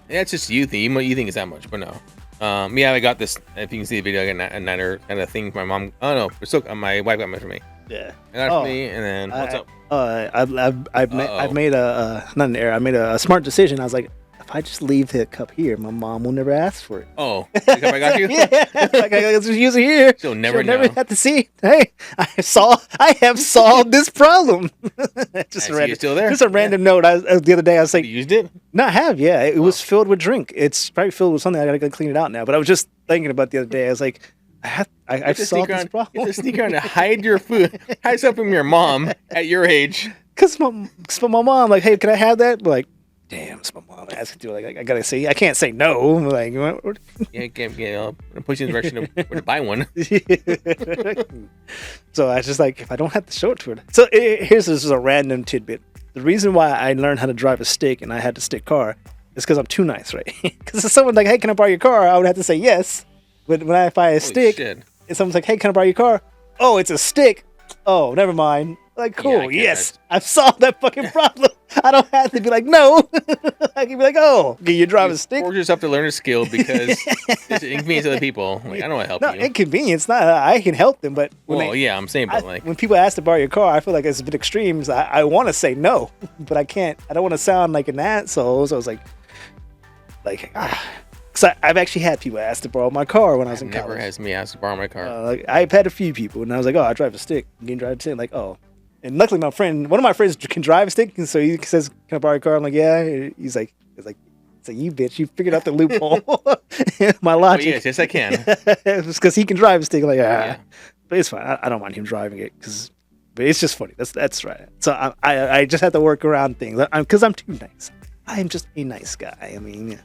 that's just you think you think it's that much, but no. I got this. If you can see the video, I got a Niner kind of thing. My mom. Oh no, but still, my wife got it for me. Yeah. I got it for me, and then what's up? I've made not an error. I made a smart decision. I was like, if I just leave the cup here, my mom will never ask for it. Oh, the cup I got you? Like I just use it here. She'll never have to see. Hey, I have solved this problem. Just still there. Just a random note. The other day I was like, you used it? No, I have. Yeah, it was filled with drink. It's probably filled with something. I gotta clean it out now. But I was just thinking about the other day. I was like, I solved this problem. You have to sneak around to hide your food, hide stuff from your mom at your age. Cause my mom like, hey, can I have that? Like, damn, it's my mom asking to. Like, I gotta say, I can't say no. I'm like, what? Yeah, I'll push you in the direction of where to buy one. So I was just like, if I don't have to show it to her. So this is a random tidbit. The reason why I learned how to drive a stick and I had to stick car is because I'm too nice, right? Because if someone's like, hey, can I borrow your car? I would have to say yes. But when I buy a stick, and someone's like, hey, can I borrow your car? Oh, it's a stick. Oh, never mind. Like, cool, yes, I've solved that fucking problem. I don't have to be like, no. I can be like, oh, can you drive a stick? Force yourself to learn a skill because it's inconvenience other people. Like, I don't want to help you. No, inconvenience, not. I can help them, but I'm saying, but when people ask to borrow your car, I feel like it's a bit extreme. So I want to say no, but I can't. I don't want to sound like an asshole. So I was like, because I've actually had people ask to borrow my car when I was in college. Never has me asked to borrow my car. I've had a few people, and I was like, oh, I drive a stick. You can drive a stick? Like, oh. And luckily, one of my friends can drive a stick, and so he says, "Can I borrow your car?" I'm like, "Yeah." He's like, "You bitch, you figured out the loophole." My logic. Oh, yes, I can. It's because he can drive a stick. Like, yeah. But it's fine. I don't mind him driving it but it's just funny. That's right. So I just have to work around things because I'm too nice. I am just a nice guy. I mean,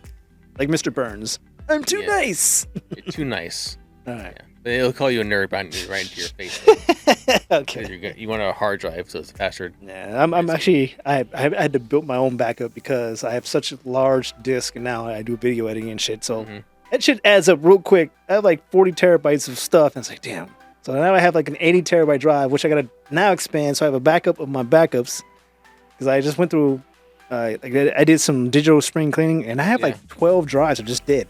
like Mr. Burns, I'm too nice. You're too nice. All right. Yeah. But it'll call you a nerd right into your face. Okay. You want a hard drive, so it's faster. Yeah, I'm actually. I had to build my own backup because I have such a large disk, and now I do video editing and shit. So that shit adds up real quick. I have like 40 terabytes of stuff, and it's like, damn. So now I have like an 80 terabyte drive, which I gotta now expand. So I have a backup of my backups because I just went through. I did some digital spring cleaning, and I have like 12 drives are just dead.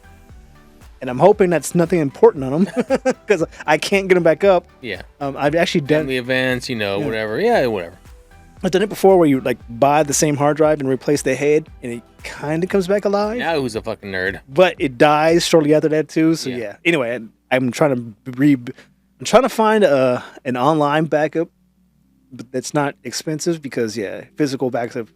And I'm hoping that's nothing important on them because I can't get them back up. Yeah. I've actually done the events, whatever. Yeah, whatever. I've done it before where you like buy the same hard drive and replace the head, and it kind of comes back alive. Now who's a fucking nerd? But it dies shortly after that too. So yeah. Anyway, I'm trying to find an online backup, but that's not expensive because physical backup,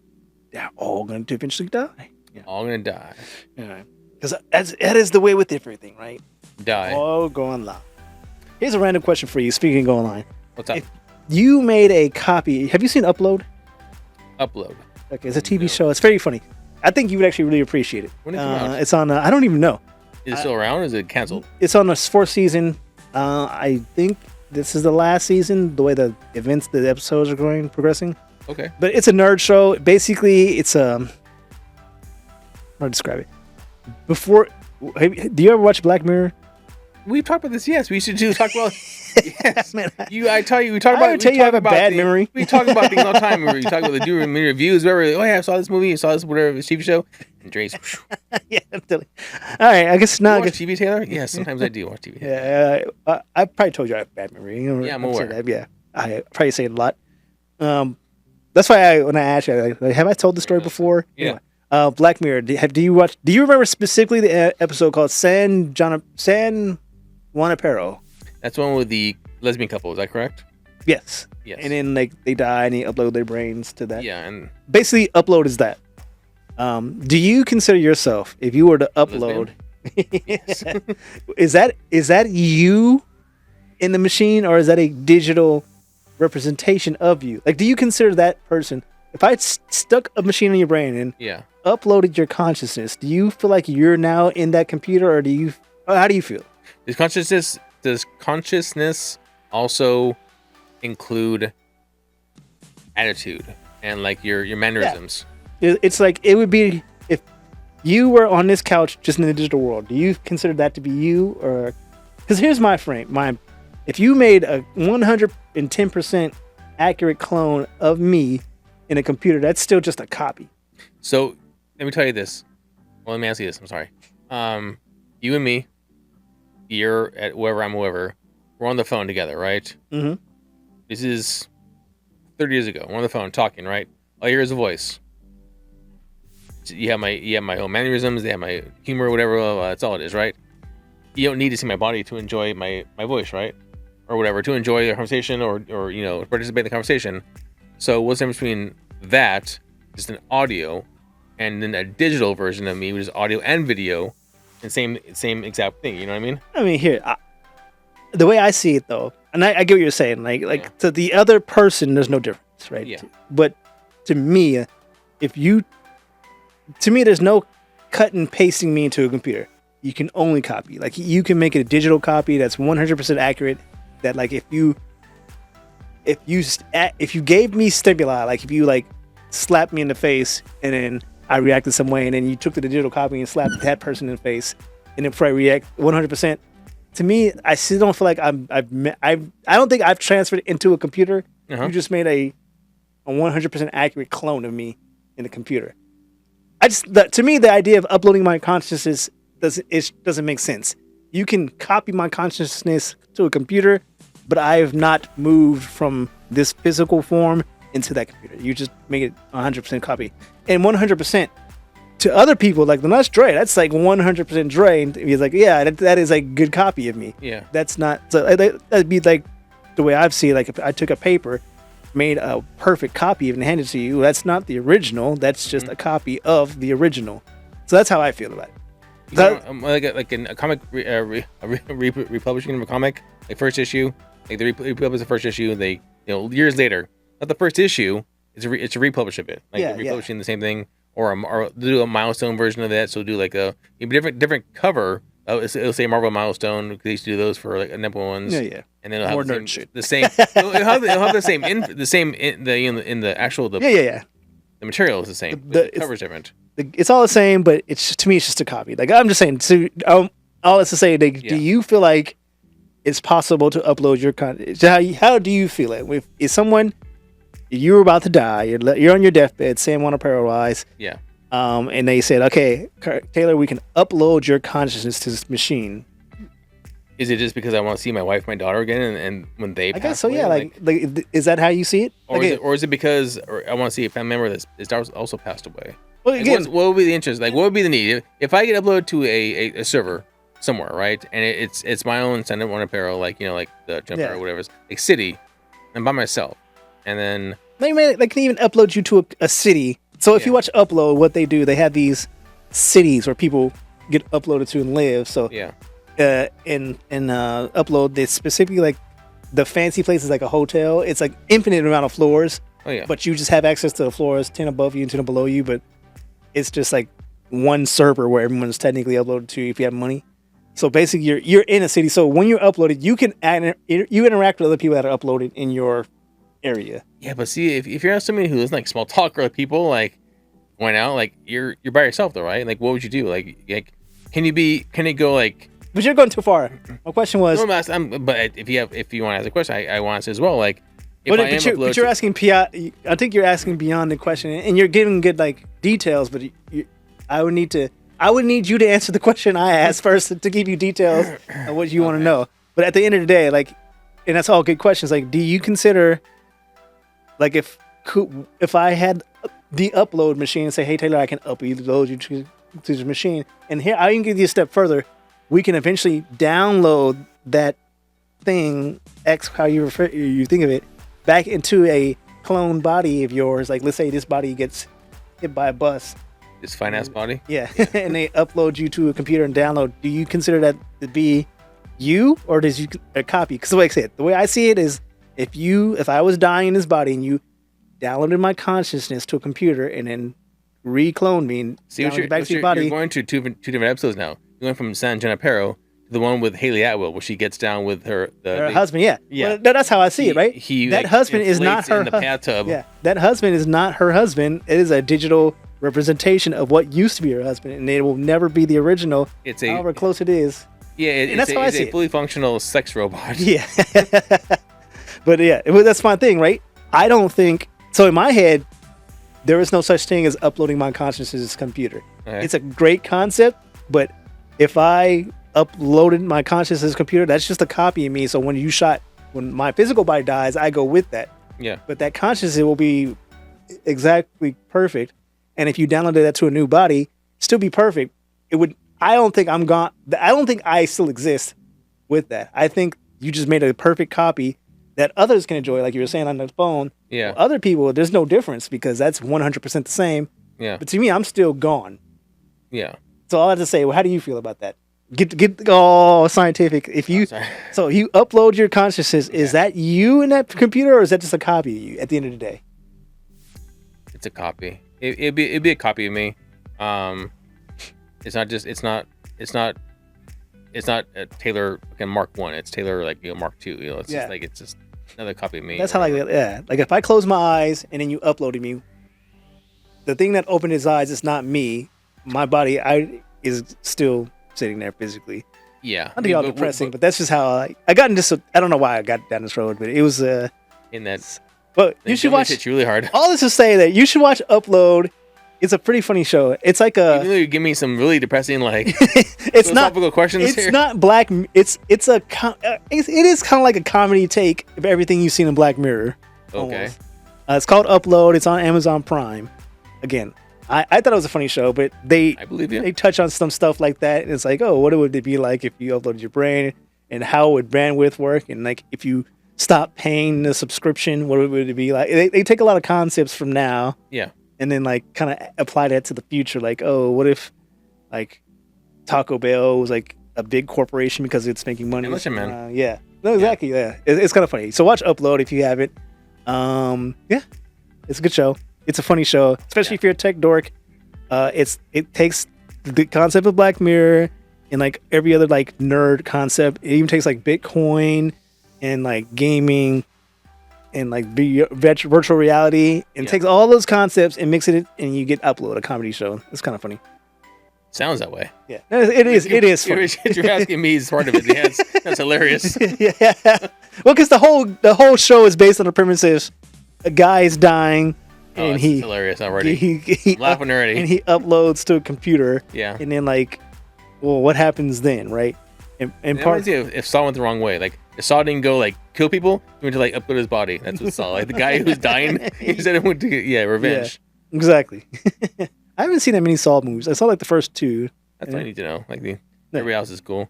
they're all going to eventually die. Yeah. All going to die. Yeah. Because that is the way with everything, right? Die. Oh, go online. Here's a random question for you. Speaking of go online. What's up? If you made a copy. Have you seen Upload? Upload. Okay, it's a TV show. It's very funny. I think you would actually really appreciate it. When did it come out? It's on. I don't even know. Is it still around? Or is it canceled? It's on the 4th season. I think this is the last season. The way the episodes are progressing. Okay. But it's a nerd show. Basically, it's how to describe it. Do you ever watch Black Mirror? We've talked about this. Yes, we should talk about. Yes, Man, I tell you, we talk about. I have a bad memory. We talk about things all the time. We talk about the do reviews. Whatever. Oh yeah, I saw this movie. I saw this whatever this TV show. And Dre's. Yeah, I'm telling you. All right, I guess now. You watch TV, Taylor? Yeah, sometimes I do watch TV. Yeah, I probably told you I have bad memory. Yeah, I'm aware. Yeah, I probably say it a lot. That's why when I asked you, have I told the story before? Yeah. Anyway. Black Mirror. Do you watch? Do you remember specifically the episode called San Juanipero? That's the one with the lesbian couple. Is that correct? Yes. Yes. And then they die and they upload their brains to that. Yeah, and basically Upload is that. Do you consider yourself, if you were to upload, is that you in the machine, or is that a digital representation of you? Like, do you consider that person? If I stuck a machine in your brain and uploaded your consciousness, do you feel like you're now in that computer, or how do you feel? Does consciousness also include attitude and like your mannerisms? Yeah. It's like it would be if you were on this couch just in the digital world. Do you consider that to be you, or because here's my frame. If you made a 110% accurate clone of me in a computer, that's still just a copy. So let me tell you this. Well, let me ask you this. I'm sorry. You and me, you're at wherever I'm whoever. We're on the phone together, right? Mm-hmm. This is 30 years ago. We're on the phone talking, right? All you hear is a voice. You have my own mannerisms. They have my humor, whatever. That's all it is, right? You don't need to see my body to enjoy my voice, right? Or whatever, to enjoy the conversation or participate in the conversation. So what's the difference between that, just an audio, and then a digital version of me, which is audio and video, and same exact thing. You know what I mean? I mean, here, the way I see it though, and I get what you're saying. Like to the other person, there's no difference, right? Yeah. But to me, there's no cut and pasting me into a computer. You can only copy. Like you can make it a digital copy that's 100% accurate. That like if you gave me stimuli, like if you like slapped me in the face and then I reacted some way, and then you took the digital copy and slapped that person in the face, and then before I react 100%. To me, I still don't feel like I don't think I've transferred it into a computer. You just made a 100% accurate clone of me in the computer. To me, the idea of uploading my consciousness doesn't make sense. You can copy my consciousness to a computer, but I have not moved from this physical form into that computer. You just make it 100% copy. And 100% to other people, like, that's Dre. That's like 100% Dre. And he's like, yeah, that is a good copy of me. Yeah. That's not, so that'd be like the way I've seen, like if I took a paper, made a perfect copy and handed it to you, that's not the original. That's just a copy of the original. So that's how I feel about it. Like in a comic, republishing of a comic, like first issue, like they republish the first issue, and they, years later, not the first issue, it's a republish of it. Like they're republishing the same thing, or do a milestone version of that. So do like a different cover. It'll say Marvel Milestone, because they used to do those for like number ones. Yeah. And then it'll have the same. It'll have the same in the actual the material is the same. The cover's different. It's all the same, but to me it's just a copy. Like I'm just saying. So all it's to say, do you feel like it's possible to upload your content? How do you feel it? If someone, you're about to die, you're on your deathbed, Sam Wanna paralyzed. Yeah. And they said, okay, Taylor, we can upload your consciousness to this machine. Is it just because I want to see my wife, my daughter again, and when they pass I guess so, away, yeah. Like, is that how you see it? Or is it because I want to see a family member his daughter also passed away? Well, again, what would be the interest? Like, what would be the need if I get uploaded to a server somewhere, right? And it's my own San Juan Apparel, like the Jumper or whatever, like city, and by myself, and then they can even upload you to a city. So if you watch Upload, what they do, they have these cities where people get uploaded to and live. So in Upload, they specifically like the fancy place is like a hotel. It's like infinite amount of floors. Oh yeah. But you just have access to the floors, 10 above you and 10 below you. But it's just like one server where everyone's technically uploaded to if you have money. So basically, you're in a city. So when you're uploaded, you can interact with other people that are uploaded in your area. Yeah, but see, if you're somebody who is like small talk or people like going out, like you're by yourself though, right? Like, what would you do? Like can it go like? But you're going too far. My question was. No, but if you want to ask a question, I want to say as well. Like, but you're asking. I think you're asking beyond the question, and you're giving good like details. But I would need you to answer the question I asked first to give you details of what you want to know. But at the end of the day, like, and that's all good questions. Like, do you consider, like, if I had the upload machine and say, hey Taylor, I can upload you to the machine, and here I can give you a step further. We can eventually download that thing, how you think of it, back into a clone body of yours. Like, let's say this body gets hit by a bus. This fine ass body? Yeah. And they upload you to a computer and download. Do you consider that to be you, or does you a copy? Because the way I say it, the way I see it is, if I was dying in this body and you downloaded my consciousness to a computer and then recloned me and you're going to two different episodes now. You're going from San Junipero to the one with Haley Atwell, where she gets down with her husband. Yeah. Well, that's how I see it, right? That husband is not her bathtub. Yeah, that husband is not her husband. It is a digital representation of what used to be her husband, and it will never be the original. However close it is. Yeah, it's a fully functional sex robot. Yeah. But yeah, that's my thing, right? I don't think so. In my head, there is no such thing as uploading my consciousness to a computer. Okay. It's a great concept, but if I uploaded my consciousness to a computer, that's just a copy of me. So when my physical body dies, I go with that. Yeah. But that consciousness will be exactly perfect. And if you downloaded that to a new body, still be perfect. It would. I don't think I'm gone. I don't think I still exist with that. I think you just made a perfect copy that others can enjoy, like you were saying on the phone. Yeah. Well, other people, there's no difference because that's 100% the same. Yeah. But to me, I'm still gone. Yeah. So all I have to say, well, how do you feel about that? Get all scientific. If you so you upload your consciousness, is that you in that computer, or is that just a copy of you at the end of the day? It's a copy. It'd be a copy of me. It's not a Taylor Mark 1. It's Taylor Mark 2. It's just it's just another copy of me. That's how like if I close my eyes and then you uploaded me, the thing that opened his eyes is not me. My body is still sitting there physically. Yeah. Not to be all depressing, but that's just how I got into. I don't know why I got down this road, but it was in that. But you should watch. It's really hard. All this to say that you should watch Upload. It's a pretty funny show. It's like a. Even though you give me some really depressing it's philosophical questions. It's here. not Black. It is kind of like a comedy take of everything you've seen in Black Mirror. Okay. It's called Upload. It's on Amazon Prime. Again, I thought it was a funny show, but I believe you. They touch on some stuff like that, and it's like, oh, what would it be like if you uploaded your brain, and how would bandwidth work, and like if you stop paying the subscription, what would it be like? They take a lot of concepts from now, and then like kind of apply that to the future. Like, oh, what if like Taco Bell was like a big corporation because it's making money? Listen, man. Yeah, no, exactly. Yeah, it's kind of funny. So watch Upload if you haven't. Yeah, it's a good show. It's a funny show, especially if you're a tech dork. It takes the concept of Black Mirror and like every other like nerd concept. It even takes like Bitcoin and like gaming and like virtual reality and takes all those concepts and mixes it, and you get Upload, a comedy show. It's kind of funny. Sounds that way. Yeah, it is. It is funny. You're asking me as part of it. Yeah, that's hilarious. Yeah. Well, because the whole show is based on the premises: a guy is dying. And he's hilarious already. He laughing already. And he uploads to a computer. Yeah. And then like, well, what happens then, right? And part if Saw went the wrong way, like if Saw didn't go like kill people, he went to like upload his body. That's what Saw. Like the guy who's dying, he said it went to revenge. Yeah, exactly. I haven't seen that many Saw movies. I saw like the first two. That's all I need to know. Like everybody else is cool.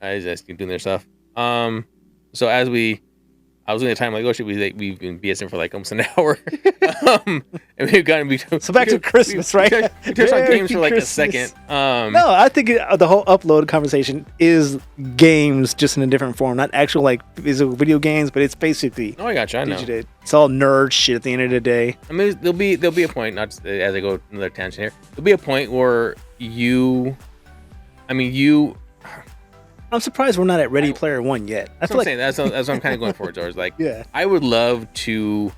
I just keep doing their stuff. So I was in a time like, oh shit, we've been BSing for like almost an hour. And we've gotten so back to Christmas, right? We touched on games for like a second. No, I think the whole Upload conversation is games just in a different form, not actual like video games, but it's basically. Oh, I gotcha. I know. It's all nerd shit at the end of the day. I mean, there'll be a point. Not just, as I go another tangent here. There'll be a point where I'm surprised we're not at Ready Player One yet. That's what I'm saying. That's what I'm kind of going for, George. Like, I would love to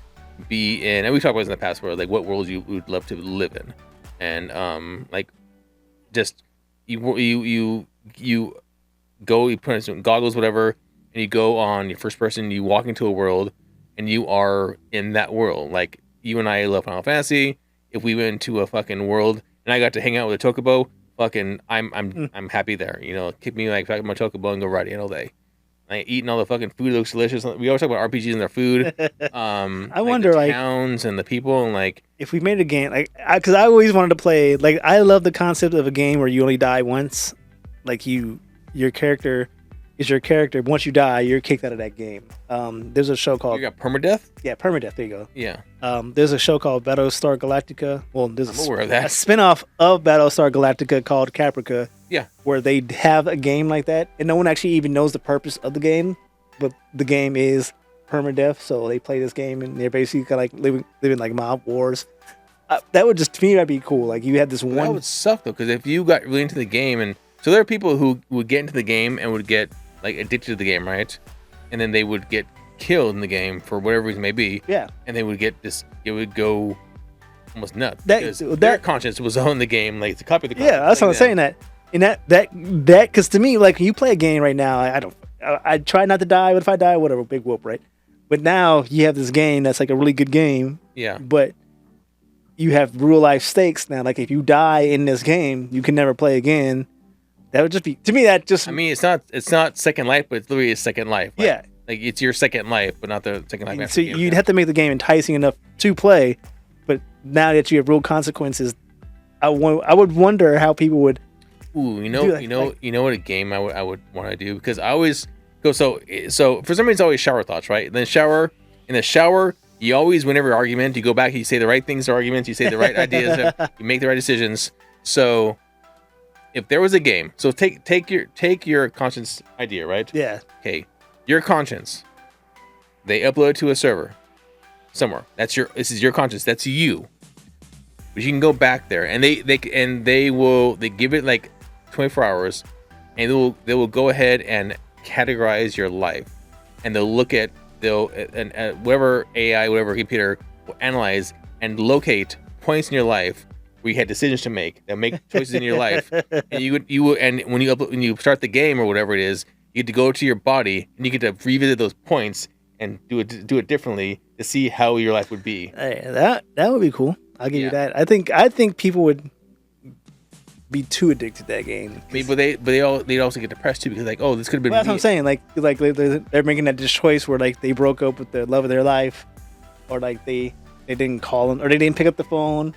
be in, and we talked about this in the past, where like what worlds you would love to live in, and like just you go, you put on some goggles, whatever, and you go on your first person. You walk into a world, and you are in that world. Like you and I love Final Fantasy. If we went into a fucking world, and I got to hang out with a chocobo. Fucking, I'm happy there. Keep me like my chocobo and go riding all day. Like eating all the fucking food looks delicious. We always talk about RPGs and their food. I wonder the towns and the people and like if we made a game because I always wanted to play. Like I love the concept of a game where you only die once. Like your character is your character. Once you die, you're kicked out of that game. There's a show called... You got permadeath? Yeah, permadeath. There you go. Yeah. There's a show called Battlestar Galactica. Well, there's I'm aware of that. A spinoff of Battlestar Galactica called Caprica. Yeah. Where they have a game like that, and no one actually even knows the purpose of the game, but the game is permadeath. So they play this game, and they're basically like living like mob wars. That would just, to me, that'd be cool. Like you had this one... That would suck though, because if you got really into the game, and so there are people who would get into the game and would get like addicted to the game, right? And then they would get killed in the game for whatever reason it may be. Yeah. And they would get this, it would go almost nuts because their conscience was on the game, like to copy the content. Yeah, that's what I'm saying. And that because to me, like when you play a game right now, I try not to die, but if I die, whatever, big whoop, right? But now you have this game that's like a really good game. Yeah. But you have real life stakes now. Like if you die in this game, you can never play again. That would just be, to me, that just... I mean, it's not Second Life, but it's literally a Second Life. Like, yeah. Like, it's your Second Life, but not the Second Life. So you'd have to make the game enticing enough to play, but now that you have real consequences, I would wonder how people would... Ooh, you know what a game I would want to do? Because I always go, so for some reason, it's always shower thoughts, right? Then in the shower, You always, whenever argument, you go back, you say the right things to arguments, you say the right ideas, you make the right decisions. So if there was a game, so take your conscience idea, right? Yeah. Okay, your conscience. They upload it to a server somewhere. This is your conscience. That's you. But you can go back there, and they give it like 24 hours, and they will go ahead and categorize your life, and they'll look at whatever AI, whatever computer will analyze and locate points in your life where you had decisions to make that make choices in your life, and when you start the game or whatever it is, you get to go to your body and you get to revisit those points and do it differently to see how your life would be. Hey, that would be cool. I'll give you that. I think people would be too addicted to that game. I mean, but they'd also get depressed too, because like, oh, this could have been. Well, that's what I'm saying. Like they're making that choice where like they broke up with the love of their life, or like they didn't call them, or they didn't pick up the phone.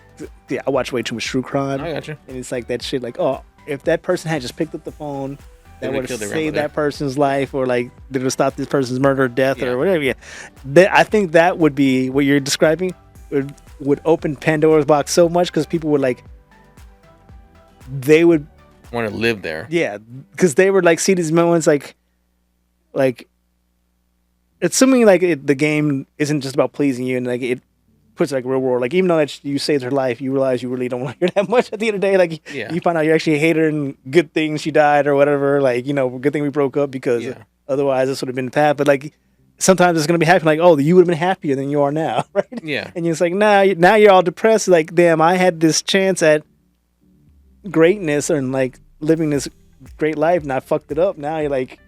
Yeah, I watch way too much true crime. I gotcha. And it's like that shit. Like, oh, if that person had just picked up the phone, that would have saved that person's life, or like they would have stopped this person's murder or death or whatever. Yeah, I think that would be what you're describing. Would open Pandora's box so much, because people would like. They would want to live there. Yeah, because they would like see these moments like assuming like the game isn't just about pleasing you, and like it puts like real world, like even though that you saved her life, you realize you really don't like her that much at the end of the day. Like you find out you actually hate her, and good thing she died or whatever. Like, you know, good thing we broke up, because otherwise this would have been the path. But like sometimes it's gonna be happening. Like, oh, you would have been happier than you are now, right? Yeah. And you're just like, now you're all depressed. Like, damn, I had this chance at greatness and like living this great life, and I fucked it up. Now you're like,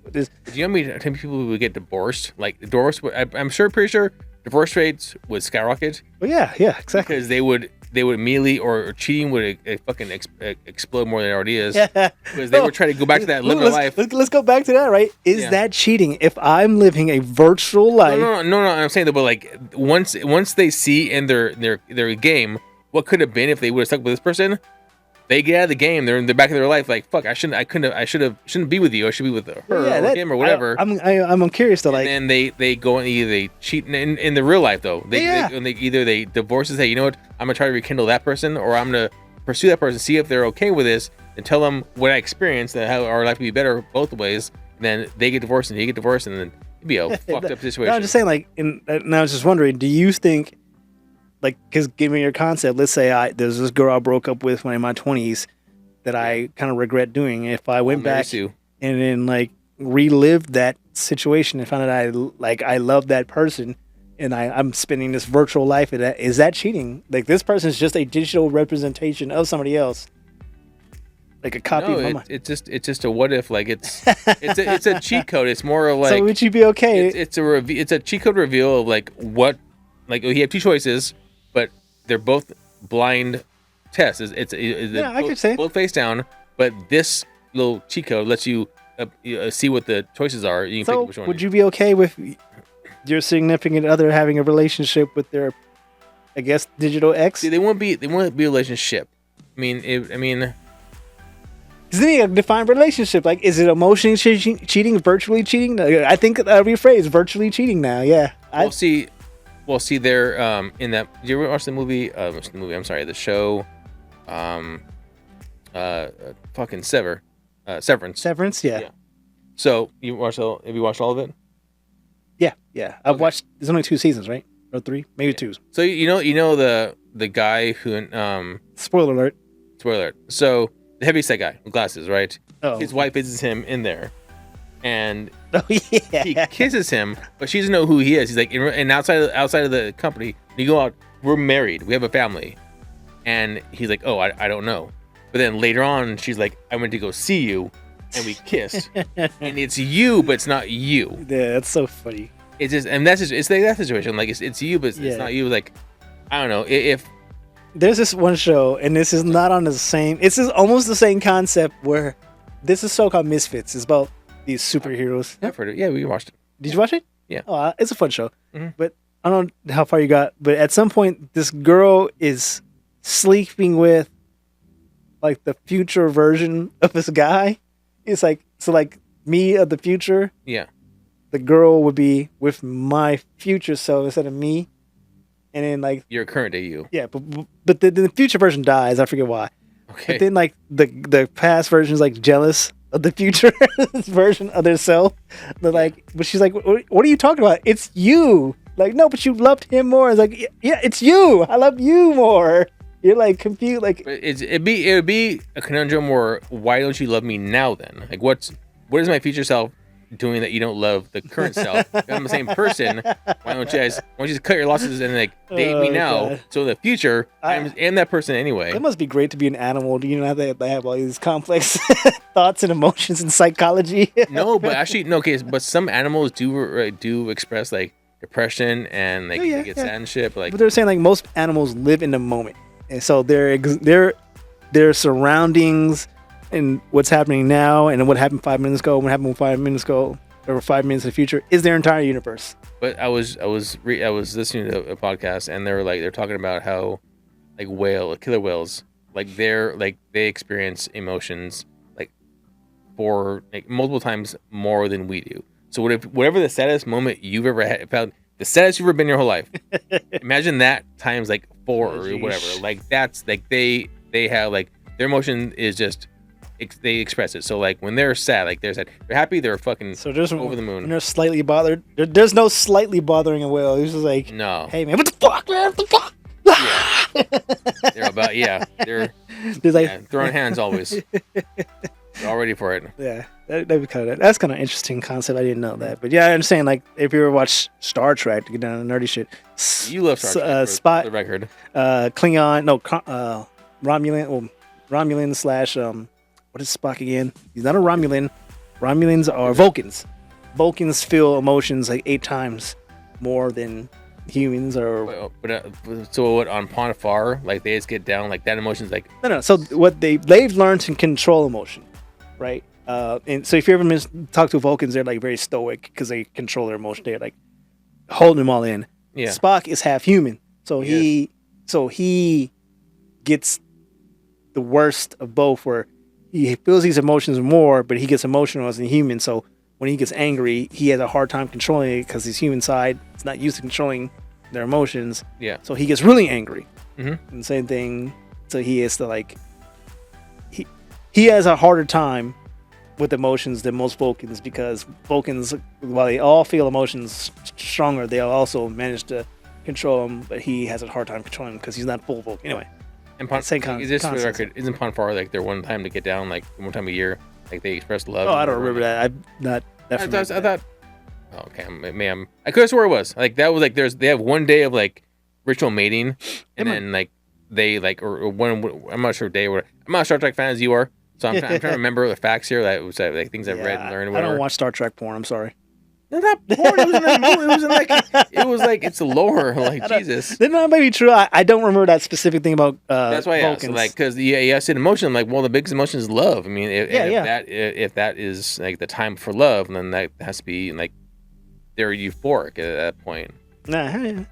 this. Do you know how many people would get divorced? Like I'm pretty sure divorce rates would skyrocket. Well, yeah, exactly. Because they would immediately, or cheating would fucking explode more than it already is. Yeah. Because they would try to go back to that living life. Let's go back to that, right? Is that cheating? If I'm living a virtual life. No. I'm saying that, but like once they see in their game what could have been if they would have stuck with this person, they get out of the game. They're in the back of their life. Like, fuck, I shouldn't be with you. I should be with her or him or whatever. I'm curious though. Like, and then they go and either they cheat in the real life though. They divorce and say, you know what, I'm gonna try to rekindle that person, or I'm gonna pursue that person, see if they're okay with this, and tell them what I experienced, and how our life would be better both ways. And then they get divorced and he get divorced, and then it'd be a fucked up situation. No, I'm just saying, like, and I was just wondering, do you think? Like, because give me your concept. Let's say there's this girl I broke up with when in my 20s that I kind of regret doing. If I went back and then like relived that situation and found out I love that person, and I'm spending this virtual life, is that cheating? Like, this person is just a digital representation of somebody else, like a copy of my mind. It's just a what if. Like it's a cheat code. It's more of like. So would you be okay? It's a cheat code reveal of like what, like you have two choices. But they're both blind tests. I could say both face down. But this little cheat code lets you see what the choices are. You can pick which one. Would you be okay with your significant other having a relationship with their, I guess, digital ex? See, they won't be a relationship. I mean, because then you define relationship. Like, is it emotionally cheating, virtually cheating? I think I'll rephrase virtually cheating now. Yeah. Well, see, they're in that. Did you ever watch the movie? I'm sorry, the show. Fucking Severance. Severance, yeah. So have you watched all of it? Yeah. I've watched. There's only 2 seasons, right? Or 3, maybe 2. So you know the guy who Spoiler alert. So the heavyset guy with glasses, right? Oh. His wife visits him in there. And he kisses him, but she doesn't know who he is. He's like, and outside of the company, you go out, we're married, we have a family, and he's like, oh, I don't know. But then later on, she's like, I went to go see you, and we kissed, and it's you, but it's not you. Yeah, that's so funny. It's just, and it's like that situation. Like it's you, but it's not you. Like, I don't know if. There's this one show, and this is not on the same. It's almost the same concept where this is so-called Misfits. It's about these superheroes. I've heard it. Yeah, we watched it. Did you watch it? Yeah. Oh, it's a fun show. Mm-hmm. But I don't know how far you got. But at some point, this girl is sleeping with like the future version of this guy. It's like, so like me of the future. Yeah. the girl would be with my future self instead of me, and then like your current day you. Yeah, but the future version dies. I forget why. Okay. But then like the past version is like jealous of the future version of their self. They're like, but she's like, what are you talking about? It's you. Like, no, but you loved him more. It's like, yeah, it's you. I love you more. You're like confused. Like, but it would be a conundrum where why don't you love me now then? Like, what is my future self doing that you don't love the current self? If I'm the same person. Why don't you just cut your losses and like date me now? God. So in the future, I'm that person anyway. It must be great to be an animal. You know, they have all these complex thoughts and emotions and psychology. No, but actually, no case. But some animals do express like depression and like they get sad and shit. But they're saying like most animals live in the moment, and so their surroundings and what's happening now and what happened 5 minutes ago, what happened 5 minutes ago, or 5 minutes in the future is their entire universe. But I was listening to a podcast and they're talking about how like killer whales, like they experience emotions like for like multiple times more than we do. So whatever the saddest moment you've ever had, the saddest you've ever been in your whole life, imagine that times like 4 or whatever. Like that's like they have like their emotion is just. They express it. So like when they're sad, like they're sad. They're happy. They're fucking over the moon. When they're slightly bothered, there's no slightly bothering a whale. It's just like, no. Hey man, what the fuck, man? What the fuck? Yeah. They're about They're like throwing hands always. They're all ready for it. Yeah, that's kind of interesting concept. I didn't know that, but yeah, I understand. Like if you ever watch Star Trek, to get down to nerdy shit. You love Star Trek. Spot the record. Klingon, no, Romulan. Well, Romulan slash what is Spock again? He's not a Romulan. Romulans are Vulcans. Vulcans feel emotions like 8 times more than humans are. So what on Ponfar, like they just get down like that emotion's like no. So what they've learned to control emotion, right? And so if you ever talk to Vulcans, they're like very stoic because they control their emotion. They're like holding them all in. Yeah. Spock is half human, so he gets the worst of both, where he feels these emotions more, but he gets emotional as a human. So when he gets angry, he has a hard time controlling it because his human side is not used to controlling their emotions. Yeah. So he gets really angry. Mm-hmm. And same thing. So he has to like he has a harder time with emotions than most Vulcans, because Vulcans, while they all feel emotions stronger, they'll also manage to control them. But he has a hard time controlling them because he's not full Vulcan anyway. And is this for the record? Isn't Ponfar like their one time to get down, like one time a year, like they express love? Oh, I don't remember that. I'm not. I thought. Oh, okay, man, I could have swore it was like that was like they have one day of like ritual mating, and then like they like or one I'm not sure day or I'm not a Star Trek fan as you are, so I'm trying to remember the facts here. That was like things I've read and learned. Whatever. I don't watch Star Trek porn. I'm sorry. No, not porn. It was in like it was like it's lore. Like Jesus. That might be true. I don't remember that specific thing about. That's why I asked. Like because I said emotion. I'm like, well, the biggest emotion is love. I mean, if that is like the time for love, then that has to be like they're euphoric at that point. Nah,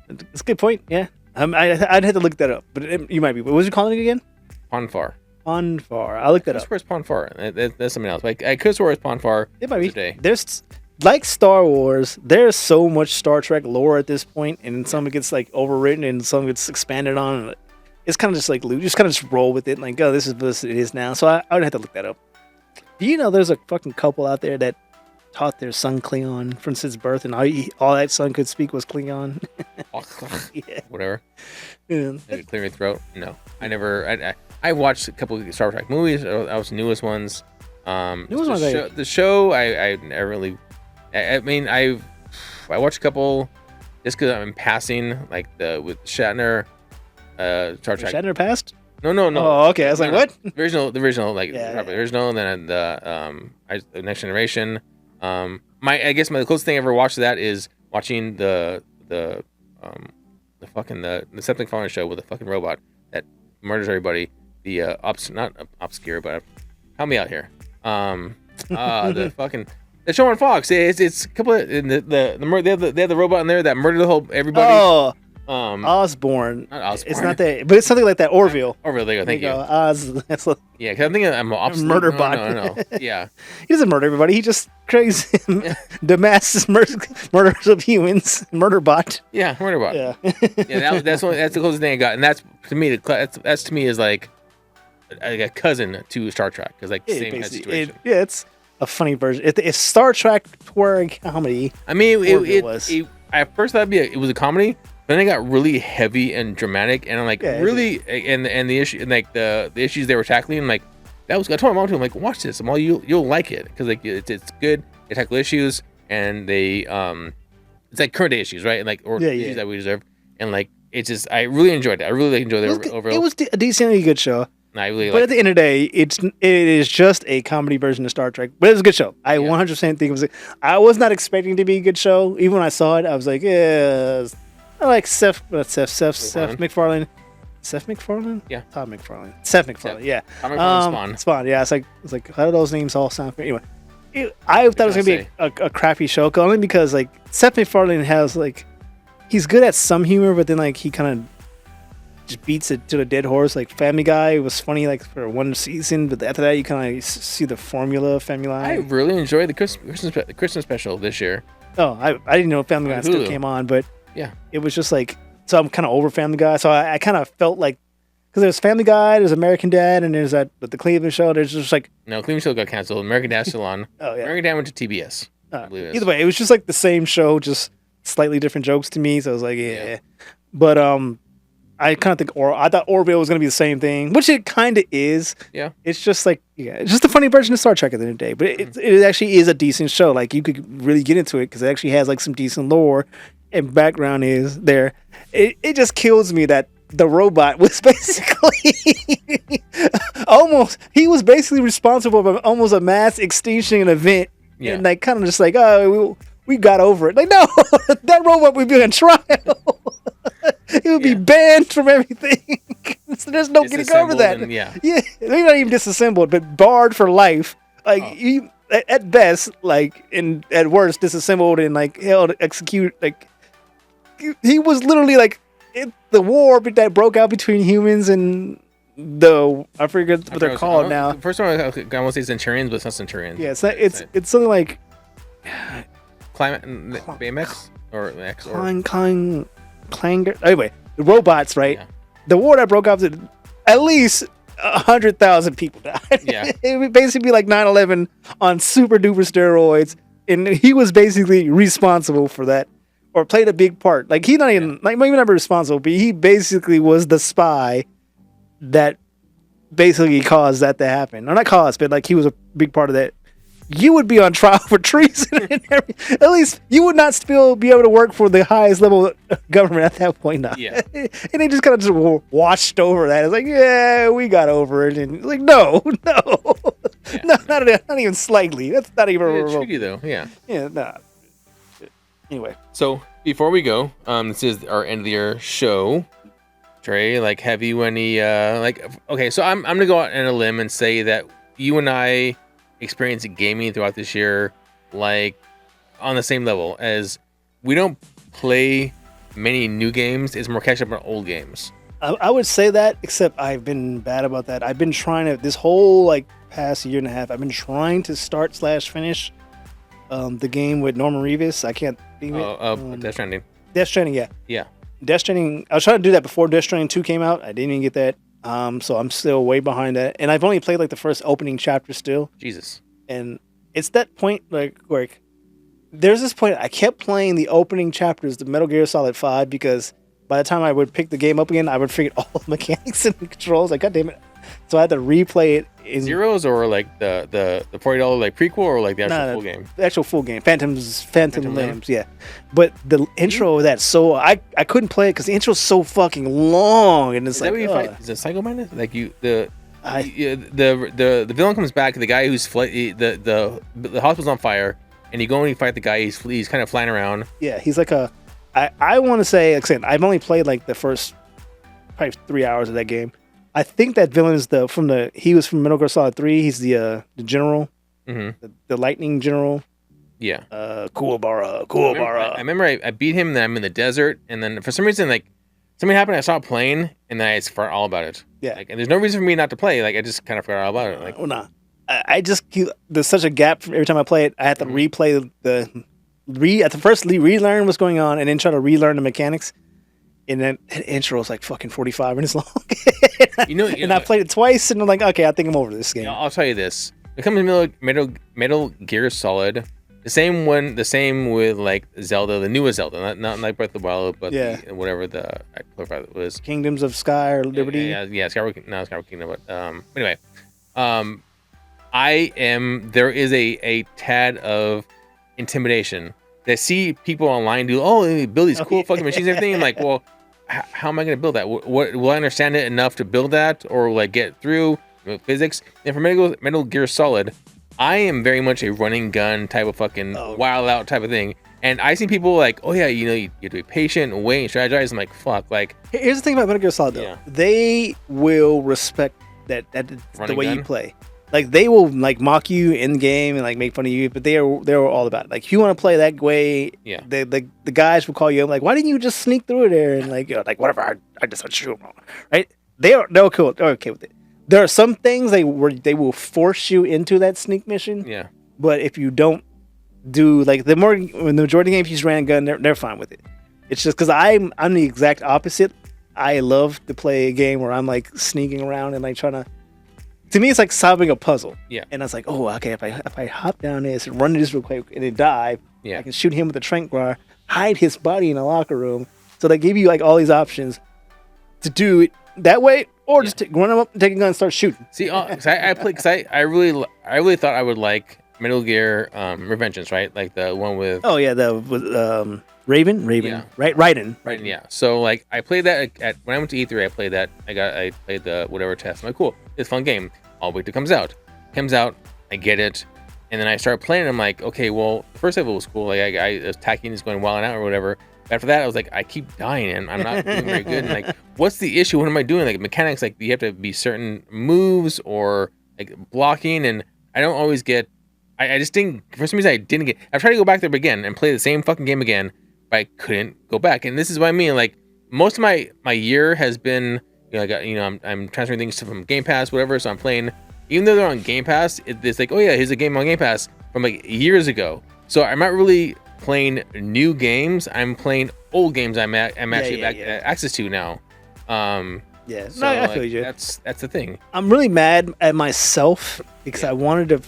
it's a good point. Yeah, I'd have to look that up, but you might be. What was you calling it again? Ponfar. Ponfar. I looked that up. Where's Ponfar? That's something else. Like I could swear it's Ponfar. It might be. Today. There's. Like Star Wars, there's so much Star Trek lore at this point, and some it gets like overwritten and some gets expanded on. It's kind of just like just kind of just roll with it, like, oh, this is what it is now. So I would have to look that up. Do you know there's a fucking couple out there that taught their son Klingon from since birth, and all that son could speak was Klingon? Yeah. Whatever. Yeah. Clear your throat. No, I never. I watched a couple of Star Trek movies. I was the newest ones. The show I never really. I mean, I watched a couple just because I'm passing, like with Shatner, Star Trek. Shatner passed? No. Oh, okay. I was like, what? The original, like the original, and then the Next Generation. I guess my closest thing I ever watched to that is watching the Something Fallen show with the fucking robot that murders everybody. The not obscure, but help me out here. The fucking. The show on Fox. It's a couple of they have the robot in there that murdered everybody. Oh, Osborne. Not Osborne. It's not that, but it's something like that. Orville. Orville, there you go. Thank you. Oz. That's Yeah, because I'm thinking I'm obstinate. Murderbot. No. Yeah. He doesn't murder everybody. He just creates the mass murders of humans. Murderbot. Yeah, Murderbot. Yeah. Yeah, that's the closest thing I got, and that's to me that's to me is like a cousin to Star Trek, because like same kind of situation. It's a funny version. It's Star Trek for a comedy. I mean, it I first thought it was a comedy, but then it got really heavy and dramatic, and I'm like really, and the issue and like the issues they were tackling, like that was. I told my mom to, I'm like, watch this, you'll like it, because like it's good. They tackle issues, and they it's like current day issues, right? And like issues that we deserve, and like it's just I really enjoyed it. I really enjoyed it. It was a decently good show. I really but at the end of the day, it is just a comedy version of Star Trek. But it was a good show. I 100% think it was. I was not expecting it to be a good show. Even when I saw it, I was like, yeah. I like Seth MacFarlane. Seth MacFarlane? Yeah. Todd McFarlane. Seth MacFarlane. Yeah. Todd McFarlane. Spawn. Yeah. It's like how do those names all sound? Anyway, I thought it was gonna be a crappy show, only because like Seth MacFarlane has like he's good at some humor, but then like he kind of just beats it to the dead horse. Like Family Guy was funny like for one season, but after that you kind of see the formula of Family Guy. I really enjoyed the Christmas special this year. Oh, I didn't know Family Guy still came on, but yeah, it was just like, so I'm kind of over Family Guy. So I kind of felt like, because there's Family Guy, there's American Dad, and there's the Cleveland Show. There's just like Cleveland Show got canceled. American Dad's still on. Oh yeah, American Dad went to TBS. Either way, it was just like the same show, just slightly different jokes to me. So I was like, yeah. But I kind of think, I thought Orville was gonna be the same thing, which it kind of is. Yeah. It's just like, it's just a funny version of Star Trek at the end of the day. But it actually is a decent show. Like you could really get into it because it actually has like some decent lore and background is there. It just kills me that the robot was basically he was basically responsible for almost a mass extinction event. Yeah. And like kind of just like, oh, we got over it. Like, no, that robot would be on trial. It would be banned from everything. So there's no getting over that. Maybe not even disassembled, but barred for life. Like at best, like at worst, disassembled and like held execute. Like he was literally like the war that broke out between humans and I forget what they're called now. The first one I want to say Centurions, but it's not Centurions. Yeah, it's something like Climate BMX or X or Clanger. Anyway, the robots, right? Yeah. The war that broke out, at least 100,000 people died. Yeah, it would basically be like 9/11 on super duper steroids, and he was basically responsible for that, or played a big part. Like he's not even like maybe not responsible, but he basically was the spy that basically caused that to happen. Or not caused, but like he was a big part of that. You would be on trial for treason and everything. At least you would not still be able to work for the highest level of government at that point. Now. Yeah. And they just kind of just watched over that. It's like, yeah, we got over it. And like, no. Yeah. No, not even slightly. That's not even a treaty though. Yeah. Yeah, nah. Anyway. So before we go, this is our end of the year show. Trey, like, have you any okay, so I'm gonna go out on a limb and say that you and I experience gaming throughout this year like on the same level, as we don't play many new games. It's more catch up on old games. I would say that, except I've been bad about that. I've been trying to, this whole like past year and a half, I've been trying to start/finish the game with Norman Reedus. I can't think of it. Death Stranding. Death Stranding, yeah. Yeah. Death Stranding, I was trying to do that before Death Stranding 2 came out. I didn't even get that. So I'm still way behind that. And I've only played like the first opening chapter still. Jesus. And it's that point like where there's this point I kept playing the opening chapters of Metal Gear Solid 5 because by the time I would pick the game up again, I would forget all the mechanics and the controls. Like, God damn it. So I had to replay it in Zeros, or like the $40 like prequel, or like the actual full game? The actual full game. Phantom Limbs, yeah. But the intro of that, so I couldn't play it because the intro's so fucking long, and it's is like, that what you fight? Is it Psycho Man? Like the villain comes back, the guy who's the hospital's on fire, and you go and you fight the guy. He's kind of flying around. Yeah, he's like I want to say, like I said, I've only played like the first probably 3 hours of that game. I think that villain is he was from Metal Gear Solid 3. He's the general, mm-hmm. the lightning general. Yeah. Kuwabara. I remember I beat him, and then I'm in the desert, and then for some reason, like, something happened, I stopped playing, and then I just forgot all about it. Yeah. Like, and there's no reason for me not to play. Like, I just kind of forgot all about it. Like, Well, nah. I just keep, there's such a gap from every time I play it. I have to replay at the first relearn what's going on, and then try to relearn the mechanics. And then the intro is like fucking 45 minutes long. And I played it twice, and I'm like, okay, I think I'm over this game. I'll tell you this: it comes to Metal Gear Solid, the same with like Zelda, the newest Zelda, not like Breath of the Wild, but whatever I clarified it was. Kingdoms of Sky or Liberty. Yeah, Skyward Kingdom. But anyway, there is a tad of intimidation. I see people online they build these cool fucking machines and everything. I'm like, well, how am I going to build that? What will I understand it enough to build that, or like get through physics? And for Metal Gear Solid, I am very much a running gun type of fucking wild out type of thing. And I see people like, oh yeah, you have to be patient, wait, and strategize. I'm like, fuck. Like, here's the thing about Metal Gear Solid though. Yeah. They will respect the way you play. Like, they will like mock you in game and like make fun of you, but they're all about it. Like, if you want to play that way, the guys will call you up like, why didn't you just sneak through there? And like, whatever, I just shoot them, right? They're cool. They're okay with it. There are some things they will force you into that sneak mission. Yeah. But if you don't do like the majority of the games, you just ran a gun, they're fine with it. It's just because I'm the exact opposite. I love to play a game where I'm like sneaking around and like trying to. To me, it's like solving a puzzle. Yeah. And I was like, oh, okay, if I hop down this and run this real quick and then dive, I can shoot him with a tranq bar, hide his body in a locker room. So they give you like all these options to do it that way, or just run up, take a gun, and start shooting. See, I really thought I would like Metal Gear Revengeance, right? Like the one with Raven, yeah. right? Raiden. Yeah. So like I played that when I went to E3. I played that. I played the whatever test. I'm like, cool, it's a fun game. I'll wait till it comes out. I get it, and then I start playing. I'm like, okay, well, the first level was cool. Like I was attacking, just going wild out or whatever. After that, I was like, I keep dying and I'm not doing very good. And like, what's the issue? What am I doing? Like mechanics, like you have to be certain moves or like blocking, and I don't always get. I just didn't. For some reason, I didn't get. I tried to go back there again and play the same fucking game again, but I couldn't go back. And this is what I mean. Like most of my year has been. I'm transferring things from Game Pass, whatever. So I'm playing, even though they're on Game Pass, it's like, oh yeah, here's a game on Game Pass from like years ago. So I'm not really playing new games. I'm playing old games. I'm actually access to now. So I feel you. That's the thing. I'm really mad at myself because I wanted to.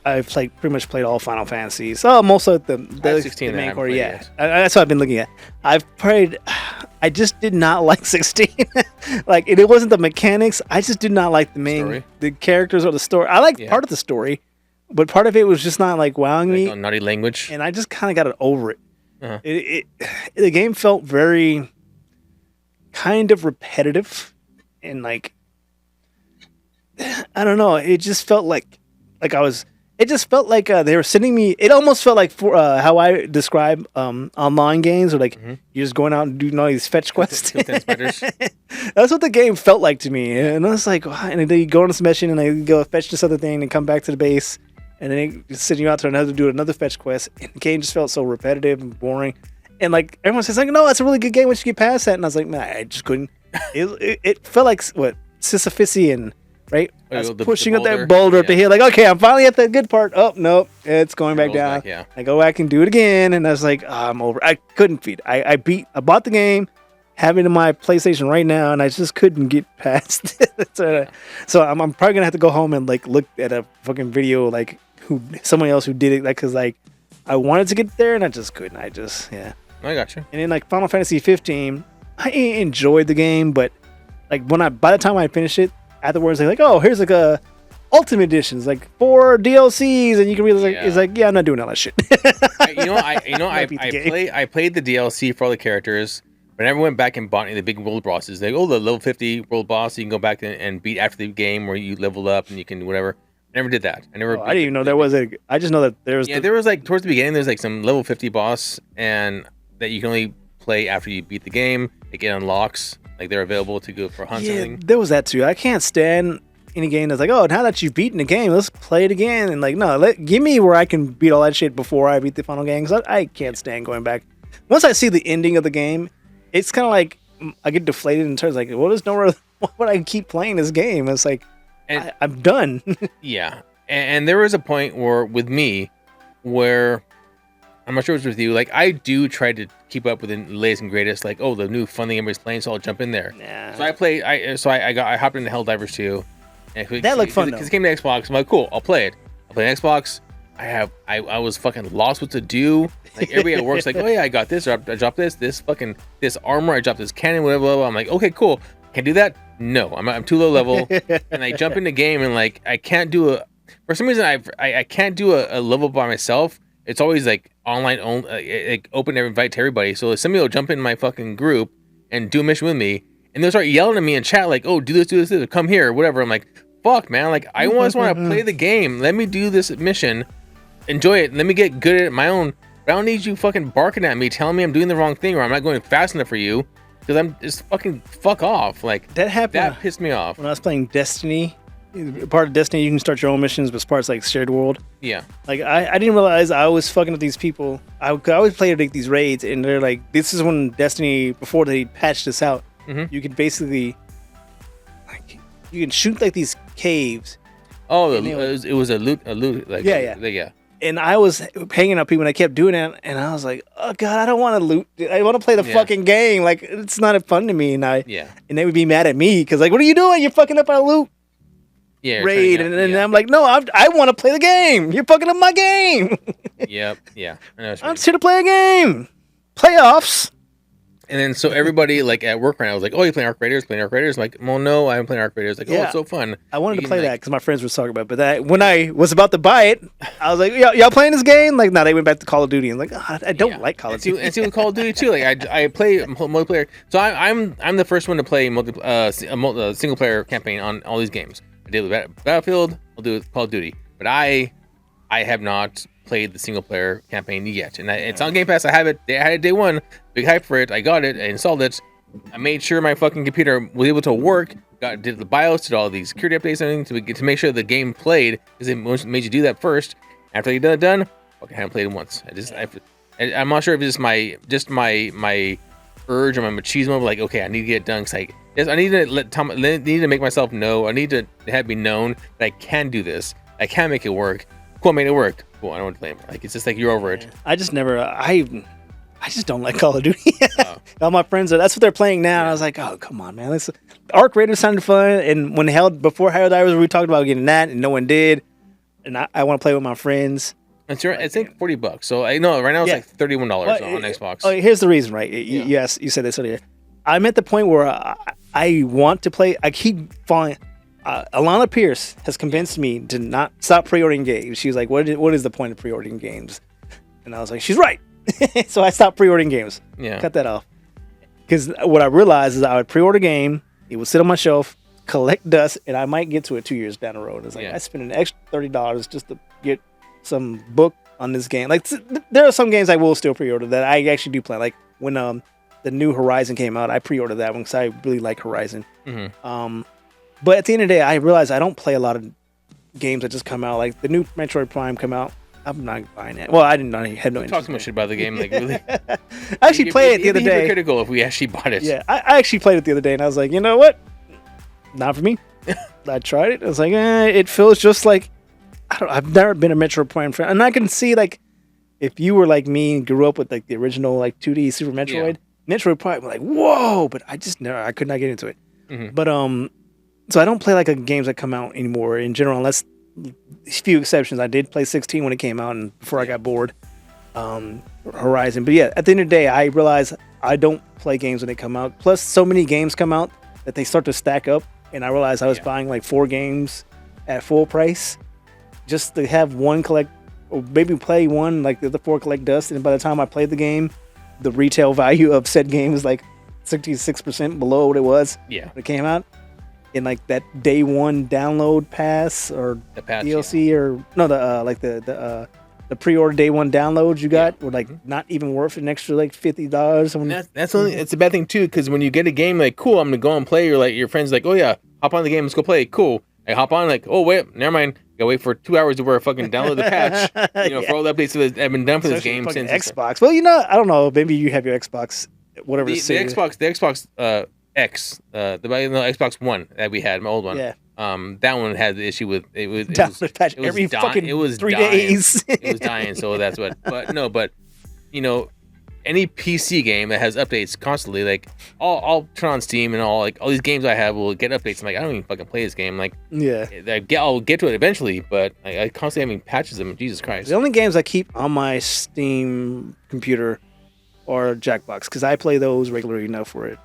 I've like pretty much played all Final Fantasies. So most of the 16 the main core. That's what I've been looking at. I've played. I just did not like 16. Like it wasn't the mechanics. I just did not like the characters or the story. I liked part of the story, but part of it was just not like wowing me. Naughty language. And I just kind of got it over it. Uh-huh. The game felt very kind of repetitive. And like, I don't know. It just felt like I was. It just felt like they were sending me. It almost felt like how I describe online games, or like you're just going out and doing all these fetch quests. That's what the game felt like to me. And I was like, wow. And then you go on this mission and they go fetch this other thing and come back to the base, and then they send you out to do another fetch quest. And the game just felt so repetitive and boring. And like everyone says, like, no, it's a really good game once you get past that. And I was like, man, I just couldn't. It felt like what Sisyphusian, right? I was pushing up that boulder up the hill, like, okay, I'm finally at the good part. Oh no, it's going back down. I go back and do it again, and I was like, I'm over. I couldn't beat. I bought the game, have it in my PlayStation right now, and I just couldn't get past it. So I'm probably gonna have to go home and like look at a fucking video, like someone else who did it, like, cause like I wanted to get there and I just couldn't. I got you. And then like Final Fantasy 15. I enjoyed the game, but like by the time I finished it, afterwards they're like, oh, here's like a Ultimate Editions, like 4 DLCs, and you can read it's like, I'm not doing all that shit. I played the DLC for all the characters, but I never went back and bought any of the big world bosses. Like, the level 50 world boss, you can go back and beat after the game where you level up and you can whatever. I never did that. I didn't even know there was I just know that there was. Yeah, there was like towards the beginning, there's like some level 50 boss, and that you can only play after you beat the game. It unlocks, like they're available to go for hunts. Yeah, there was that too. I can't stand any game that's like, oh, now that you've beaten the game, let's play it again. And like, no, give me where I can beat all that shit before I beat the final game. Because I can't stand going back. Once I see the ending of the game, it's kind of like I get deflated in terms of like, well, there's nowhere. Why would I keep playing this game? It's like, I'm done. Yeah. And there was a point with me where, I'm not sure if it was with you, like I do try to keep up with the latest and greatest, like, oh, the new fun thing everybody's playing, so I'll jump in there. Nah. So I hopped into Helldivers 2. That looked fun though. Because it came to Xbox. I'm like, cool, I'll play it. I'll play Xbox. I was fucking lost what to do. Like everybody at work's like, oh yeah, I got this, or I dropped this armor, I dropped this cannon, whatever, blah, blah. I'm like, okay, cool. Can I do that? No, I'm too low level. And I jump in the game and like I can't do for some reason I can't do a level by myself. It's always like online only, like open to invite to everybody. So somebody will jump in my fucking group and do a mission with me, and they'll start yelling at me in chat like, "Oh, do this, come here, whatever." I'm like, "Fuck, man! Like I just want to play the game. Let me do this mission, enjoy it. Let me get good at it my own. But I don't need you fucking barking at me, telling me I'm doing the wrong thing or I'm not going fast enough for you, because I'm just fucking fuck off." Like that happened. That pissed me off when I was playing Destiny. Part of Destiny, you can start your own missions, but parts like shared world. Yeah. Like I didn't realize I was fucking with these people. I always play like these raids, and they're like, this is when Destiny, before they patched this out, you could basically, like, you can shoot like these caves. Oh, it was a loot, like yeah. And I was hanging out people, and I kept doing it, and I was like, oh god, I don't want to loot. I want to play the fucking game. Like it's not fun to me, and and they would be mad at me because like, what are you doing? You're fucking up our loot. Yeah, raid, and I'm like, no, I want to play the game. You're fucking up my game. Yep, yeah. I know I'm just here to play a game. Playoffs. And then so everybody like at work right now was like, oh, you playing Arc Raiders? Playing Arc Raiders? I'm like, well, no, I'm playing Arc Raiders. Like, oh, it's so fun. I wanted to play that because my friends were talking about it. But when I was about to buy it, I was like, y'all playing this game? Like, no, they went back to Call of Duty. And like, oh, I don't like Call of Duty. And see with Call of Duty too. Like I play multiplayer. So I'm the first one to play single player campaign on all these games. I did with Battlefield, I'll do with Call of Duty. But I have not played the single player campaign yet. And it's on Game Pass. I have it. I had it day one. Big hype for it. I got it. I installed it. I made sure my fucking computer was able to work. Did the BIOS, did all these security updates and everything to make sure the game played, because it made you do that first. After you done, fucking haven't played it once. I'm not sure if it's just my urge or my machismo, like, okay, I need to get it done, because I need to make myself know. I need to have me known that I can do this. I can make it work. Cool, I made it work. Cool, I don't want to play it. Like, it's just like you're over it. I just never. I just don't like Call of Duty. All my friends that's what they're playing now. And I was like, oh, come on, man. Arc Raiders sounded fun. And before Helldivers, we talked about getting that, and no one did. And I want to play with my friends. It's like $40. So I know right now it's like $31 on Xbox. Oh, here's the reason, right? Yes, you said this earlier. I'm at the point where I want to play. I keep falling. Alana Pierce has convinced me to not stop pre-ordering games. She's like, what is the point of pre-ordering games? And I was like, she's right. So I stopped pre-ordering games. Yeah. Cut that off. Because what I realized is I would pre-order a game, it would sit on my shelf, collect dust, and I might get to it 2 years down the road. It's like I spent an extra $30 just to get some book on this game. Like, there are some games I will still pre-order that I actually do play. Like when the new Horizon came out, I pre-ordered that one because I really like Horizon. Mm-hmm. But at the end of the day, I realized I don't play a lot of games that just come out. Like the new Metroid Prime come out, I'm not buying it. Well, I had no interest. Talk too much shit about the game, like really. I actually played it the other day. Hypocritical if we actually bought it. Yeah, I actually played it the other day, and I was like, you know what? Not for me. I tried it. I was like, it feels just like I've never been a Metroid Prime fan, and I can see like if you were like me and grew up with like the original like 2D Super Metroid, Metroid Prime, like whoa, but I could not get into it. Mm-hmm. But so I don't play like games that come out anymore in general, unless a few exceptions. I did play 16 when it came out, and before I got bored, Horizon. But yeah, at the end of the day, I realize I don't play games when they come out. Plus, so many games come out that they start to stack up, and I realized I was buying like 4 games at full price just to have one collect, or maybe play one, like the other 4 collect dust. And by the time I played the game, the retail value of said game was like 66% below what it was when it came out. And like that day one download pass or the DLC or no, the pre-order day one downloads you got were like not even worth an extra like $50. That's only, it's a bad thing too, because when you get a game like, cool, I'm gonna go and play, you're like, your friends like, oh yeah, hop on the game, let's go play, cool. I hop on like, oh wait, never mind. Gotta wait for 2 hours to fucking download the patch. For all the updates that have been done for this game since Xbox. Well, I don't know. Maybe you have your Xbox, whatever the Xbox X, the Xbox One that we had, my old one. Yeah. That one had the issue with it was patch every fucking 3 days. It was dying, so that's what. But any PC game that has updates constantly, like I'll turn on Steam and all these games I have will get updates. I'm like, I don't even fucking play this game. Like, yeah, I'll get to it eventually, but I constantly having patches them. Jesus Christ. The only games I keep on my Steam computer are Jackbox because I play those regularly enough for it.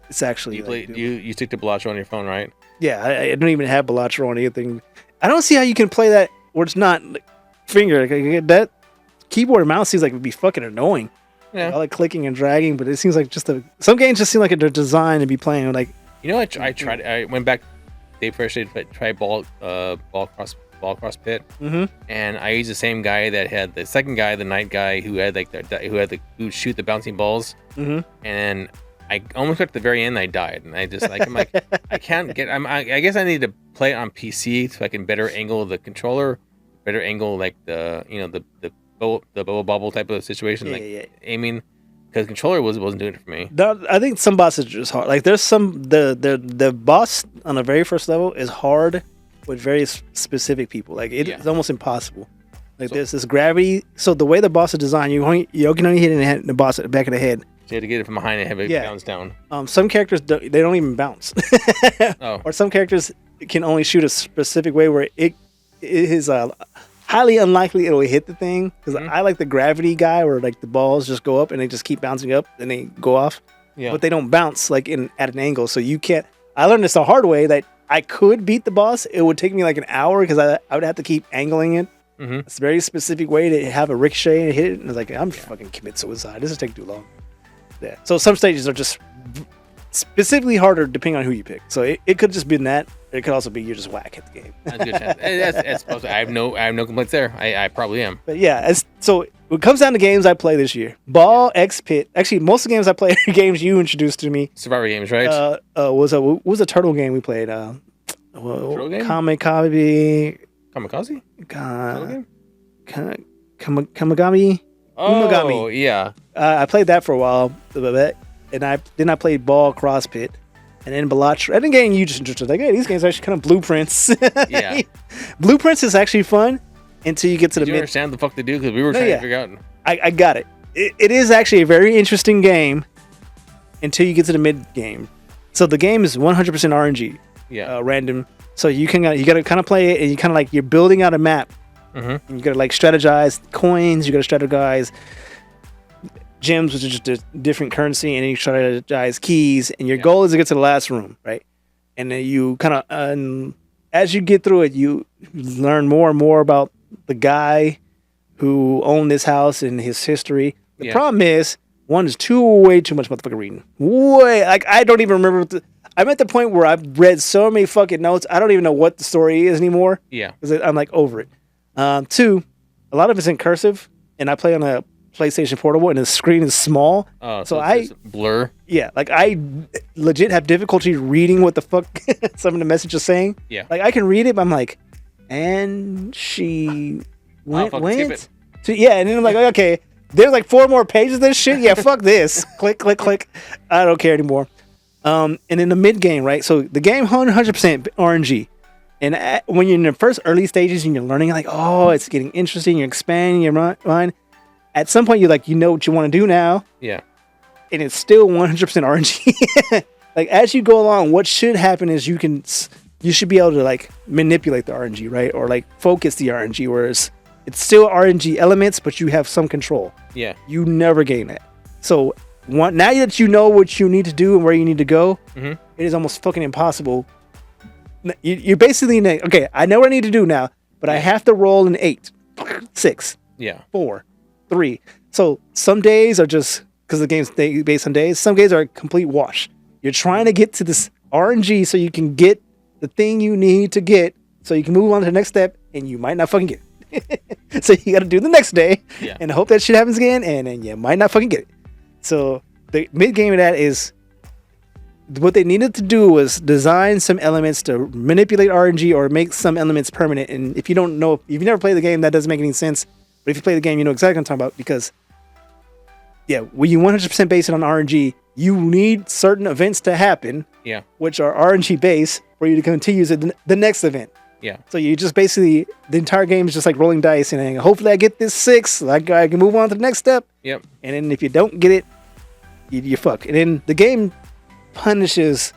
It's actually you stick to Balatro on your phone, right? Yeah, I don't even have Balatro on anything. I don't see how you can play that where it's not finger. That keyboard and mouse seems like it would be fucking annoying. Yeah. I like clicking and dragging, but it seems like some games just seem like they're designed to be playing like. I tried. I went back day first day to try ball cross pit, and I used the same guy that had the second guy, the night guy, who who shoot the bouncing balls, and I almost got to the very end. I died, and I just I'm like I can't get. I guess I need to play it on PC so I can better angle the controller, better angle like the bubble bobble type of situation, aiming, because controller wasn't doing it for me. I think some bosses are just hard. Like there's some the boss on the very first level is hard with very specific people. Like it's almost impossible. Like there's this gravity. So the way the boss is designed, you can only hit the boss at the back of the head. So you had to get it from behind and have it bounce down. Some characters they don't even bounce. Or some characters can only shoot a specific way where it is highly unlikely it'll hit the thing, because I like the gravity guy where like the balls just go up and they just keep bouncing up and they go off, but they don't bounce like at an angle, so you can't. I learned this the hard way that I could beat the boss. It would take me like an hour because I would have to keep angling it. It's a very specific way to have a ricochet and hit it, and it's like I'm fucking commit suicide. This is taking too long. Yeah. So some stages are just specifically harder depending on who you pick. So it could just be that. It could also be you're just whack at the game. That's a good chance. That's supposed to, I have no complaints there. I probably am. But yeah, so when it comes down to games I play this year, Ball, X Pit. Actually, most of the games I play are games you introduced to me. Survivor games, right? What was a turtle game we played? Turtle game? Kamikaze. Kamagami. Oh, Umagami. Yeah. I played that for a while, and I played Ball, Cross Pit. And then Balatro. I think getting you just interested. Like, hey, these games are actually kind of blueprints. Yeah. Blueprints is actually fun until you get to the mid. You understand the fuck they do? Because we were trying to figure out. I got it. It is actually a very interesting game until you get to the mid game. So the game is 100% RNG. Yeah. Random. So you got to kind of play it, and you kind of like you're building out a map. And you got to like strategize coins. You got to strategize gems, which is just a different currency, and then you strategize keys, and your goal is to get to the last room, right? And then you kind of, as you get through it, you learn more and more about the guy who owned this house and his history. The problem is, one is way too much motherfucking reading. Like I don't even remember. I'm at the point where I've read so many fucking notes, I don't even know what the story is anymore. Yeah, because I'm like over it. Two, a lot of it's in cursive, and I play on a PlayStation Portable, and the screen is small. Oh, so I blur. Yeah, like I legit have difficulty reading what the fuck some of the message is saying. Yeah, like I can read it, but I'm like, and she went. So, yeah, and then I'm like, okay, there's like 4 more pages of this shit. Yeah, fuck this. Click, click, click. I don't care anymore. And in the mid game, right? So the game 100% RNG. And when you're in the first early stages and you're learning, like, oh, it's getting interesting. You're expanding your mind. At some point, you're like, you know what you want to do now. Yeah. And it's still 100% RNG. Like, as you go along, what should happen is you should be able to, like, manipulate the RNG, right? Or, like, focus the RNG, whereas it's still RNG elements, but you have some control. Yeah. You never gain that. So, now that you know what you need to do and where you need to go, it is almost fucking impossible. You basically, okay, I know what I need to do now, but I have to roll an 8, 6, 4, 3. So some days are just, because the game's based on days, some days are a complete wash. You're trying to get to this RNG so you can get the thing you need to get so you can move on to the next step, and you might not fucking get it. So you got to do the next day and hope that shit happens again, and then you might not fucking get it. So the mid game of that is what they needed to do was design some elements to manipulate RNG or make some elements permanent. And if you don't know, if you've never played the game, that doesn't make any sense. But if you play the game, you know exactly what I'm talking about. Because, yeah, when you 100% base it on RNG, you need certain events to happen, which are RNG based, for you to continue to the next event. Yeah. So you just basically, the entire game is just like rolling dice and hopefully I get this 6, like I can move on to the next step. Yep. And then if you don't get it, you fuck. And then the game punishes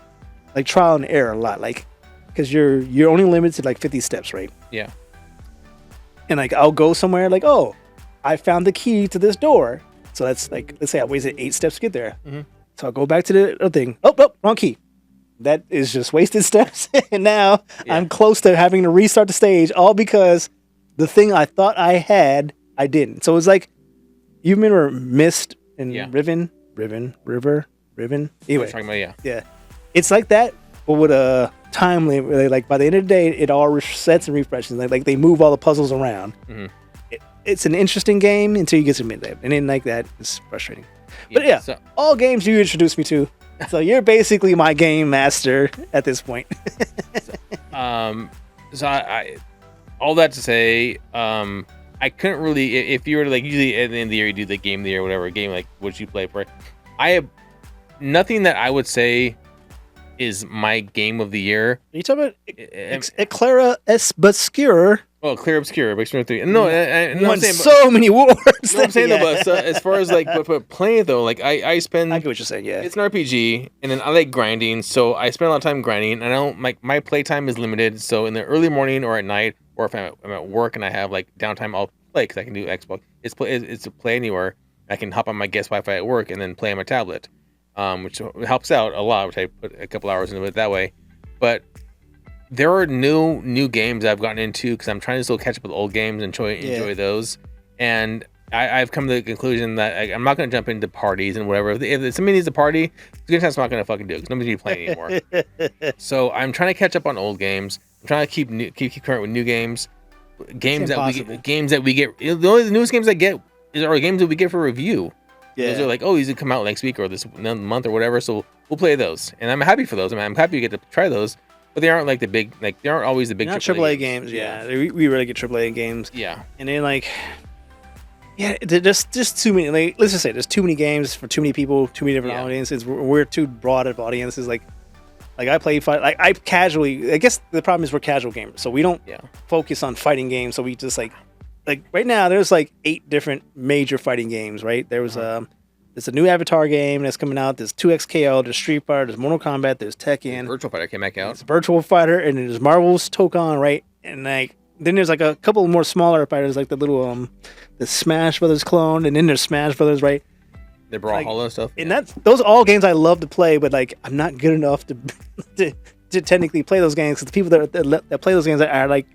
like trial and error a lot, like because you're only limited to like 50 steps, right? Yeah. And like I'll go somewhere like, oh, I found the key to this door. So that's like, let's say I wasted 8 steps to get there. Mm-hmm. So I'll go back to the other thing. Oh, wrong key. That is just wasted steps. And now I'm close to having to restart the stage, all because the thing I thought I had, I didn't. So it's like, you remember Mist and Riven? Anyway. Yeah. It's like that, but with a time limit. Where like by the end of the day, it all resets and refreshes. Like they move all the puzzles around. Mm-hmm. It's an interesting game until you get to midday, and then like that, it's frustrating. But so, all games you introduced me to, so you're basically my game master at this point. So I all that to say, I couldn't really, if you were to like, usually at the end of the year you do the game of the year, whatever game like what you play for. I have nothing that I would say is my game of the year. Are you talking about Eclaira Obscura? Oh, Clear Obscura, Big 3. No, I'm saying, so many words. No, I'm saying though, but as far as like but playing it though, like I spend. I get what you're saying. Yeah, it's an RPG, and then I like grinding, so I spend a lot of time grinding. And I don't like my playtime is limited, so in the early morning or at night, or if I'm at work and I have like downtime, I'll play because I can do Xbox. It's to play anywhere. I can hop on my guest Wi-Fi at work and then play on my tablet, which helps out a lot. Which I put a couple hours into it that way, but. There are new games I've gotten into because I'm trying to still catch up with old games and enjoy those. And I've come to the conclusion that I'm not going to jump into parties and whatever. If somebody needs a party, it's a good chance I'm not going to fucking do it because nobody's going to be playing anymore. So I'm trying to catch up on old games. I'm trying to keep current with new games. Games that we get. The only newest games I get are games that we get for review. Yeah. Those are like, these will come out next week or this month or whatever. So we'll play those, and I'm happy for those. I'm happy to get to try those. But they aren't like the big, like they aren't always the big AAA games. Yeah, we really get AAA games. Yeah, and then like, there's just too many. Like, let's just say there's too many games for too many people, too many different audiences. We're too broad of audiences. Like I play fight. Like I casually. I guess the problem is we're casual gamers, so we don't focus on fighting games. So we just like right now there's like 8 different major fighting games. Right there was There's a new Avatar game that's coming out. There's 2XKL, there's Street Fighter, there's Mortal Kombat, there's Tekken. Virtual Fighter came back out. It's Virtual Fighter, and then there's Marvel's Tokon, right? And like then there's like a couple more smaller fighters, like the little the Smash Brothers clone, and then there's Smash Brothers, right? The Brawlhalla and stuff. And those are all games I love to play, but like I'm not good enough to technically play those games because the people that play those games are like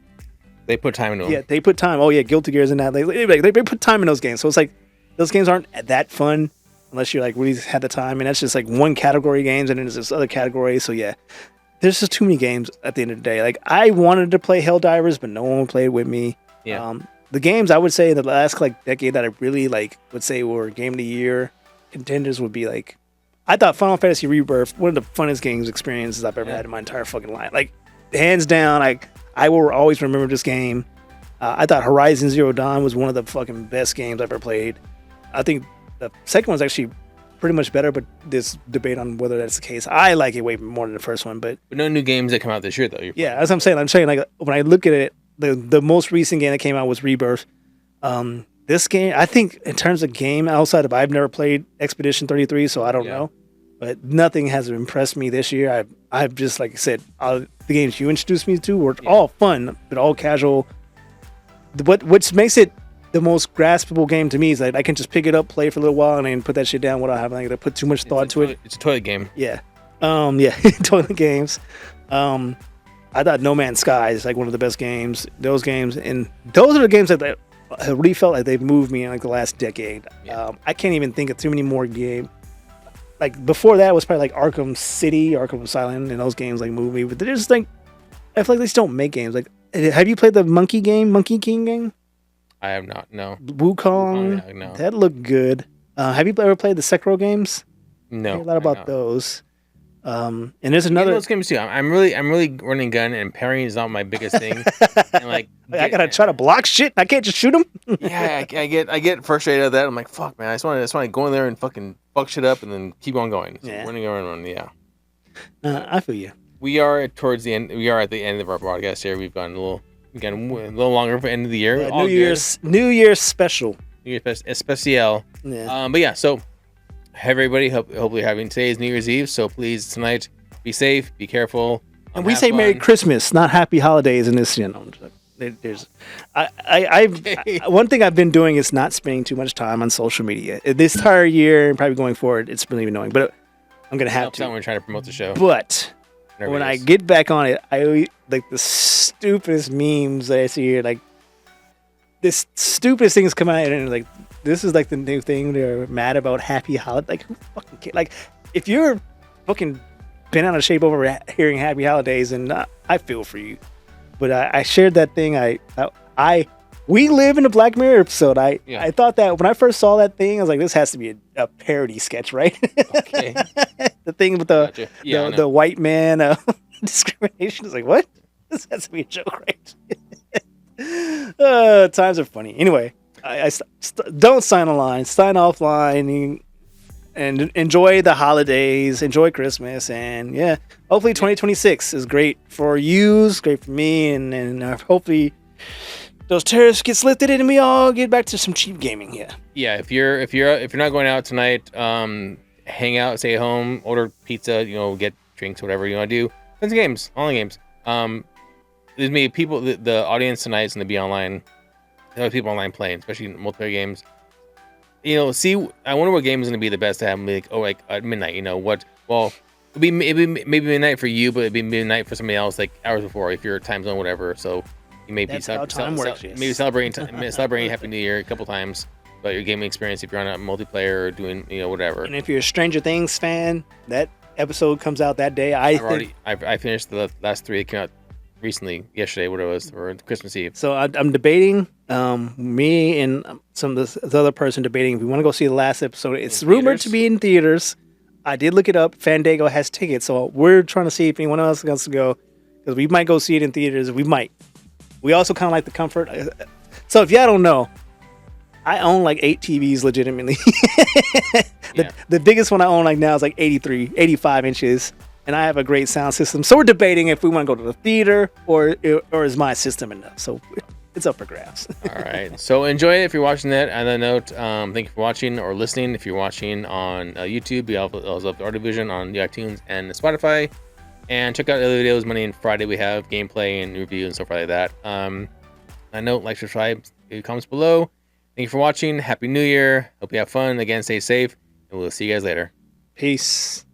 they put time into them. Yeah, they put time. Oh yeah, Guilty Gears and that. They put time in those games, so it's like those games aren't that fun. Unless you like really had the time, and that's just like one category of games, and then there's this other category. So yeah, there's just too many games at the end of the day. Like I wanted to play Helldivers, but no one played with me. Yeah. The games I would say in the last like decade that I really like would say were game of the year contenders would be like, I thought Final Fantasy Rebirth, one of the funnest games experiences I've ever had in my entire fucking life. Like hands down, I will always remember this game. I thought Horizon Zero Dawn was one of the fucking best games I've ever played. I think the second one's actually pretty much better, but there's debate on whether that's the case. I like it way more than the first one, but no new games that come out this year, though. Yeah, as I'm saying like when I look at it, the most recent game that came out was Rebirth. This game, I think, in terms of game outside of I've never played Expedition 33, so I don't know, but nothing has impressed me this year. I've just like I said, the games you introduced me to were all fun, but all casual. What makes it the most graspable game to me is that I can just pick it up, play for a little while, and then put that shit down without having to put too much thought to it. It's a toilet game. Yeah. Toilet games. I thought No Man's Sky is like one of the best games. Those games, and those are the games that I really felt like they've moved me in like the last decade. Yeah. I can't even think of too many more games. Like before that was probably like Arkham City, Arkham Asylum, and those games like moved me. But they're just like, I feel like they just don't make games. Like, have you played the Monkey King game? I have not, no. Wukong? No. That looked good. Have you ever played the Sekiro games? No. I hear a lot about those. And there's another. Those games too. I'm really running gun, and parrying is not my biggest thing. And like, I gotta try to block shit. I can't just shoot them. Yeah, I get frustrated at that. I'm like, fuck, man. I just want to go in there and fucking fuck shit up, and then keep on going. So running around. Yeah. I feel you. We are towards the end. We are at the end of our broadcast here. We've gone a little longer for end of the year. Yeah, New Year's special. New Year's especial. Yeah. But yeah, so everybody, hopefully having today's New Year's Eve. So please tonight, be safe, be careful, and we say fun. Merry Christmas, not Happy Holidays in this. There's, one thing I've been doing is not spending too much time on social media this entire year, and probably going forward. It's really annoying, but I'm gonna have to. We're trying to promote the show, but. When I get back on it, I always, like the stupidest memes that I see here. Like, this stupidest things come out, and like, this is like the new thing. They're mad about Happy Holiday. Like, who fucking cares? Like, if you're fucking been out of shape over hearing Happy Holidays, and I feel for you. But I shared that thing. We live in a Black Mirror episode. I thought that when I first saw that thing, I was like, this has to be a parody sketch, right? Okay. The thing with the white man discrimination is like, what? This has to be a joke, right? Times are funny. Anyway, don't sign online. Sign offline and enjoy the holidays. Enjoy Christmas. And yeah, hopefully 2026 is great for you. It's great for me. And hopefully those tariffs gets lifted and we all get back to some cheap gaming. Yeah. If you're not going out tonight, hang out, stay at home, order pizza, get drinks, whatever you want to do. Play some games, online games. There's maybe people. The audience tonight is going to be online. There are people online playing, especially multiplayer games. See, I wonder what game is going to be the best to have like at midnight. What? Well, it'd be maybe midnight for you, but it'd be midnight for somebody else, like hours before, if your time zone, whatever. So you may be maybe celebrating Happy New Year a couple times. About your gaming experience if you're on a multiplayer or doing whatever. And if you're a Stranger Things fan, that episode comes out that day. I finished the last 3 that came out recently, yesterday, whatever it was, for Christmas Eve. So I'm debating, me and some of the other person debating if we want to go see the last episode. It's rumored to be in theaters. I did look it up. Fandango has tickets, so we're trying to see if anyone else wants to go, because we might go see it in theaters. We might. We also kind of like the comfort. So if y'all don't know, I own like 8 TVs legitimately. The biggest one I own like now is like 85 inches. And I have a great sound system. So we're debating if we want to go to the theater or is my system enough. So it's up for grabs. All right. So enjoy it if you're watching that. On that note, thank you for watching or listening. If you're watching on YouTube, we also have the Art Division on the iTunes and the Spotify. And check out the other videos. Monday and Friday we have gameplay and review and stuff like that. On that note, like, subscribe, leave comments below. Thank you for watching. Happy New Year. Hope you have fun. Again, stay safe. And we'll see you guys later. Peace.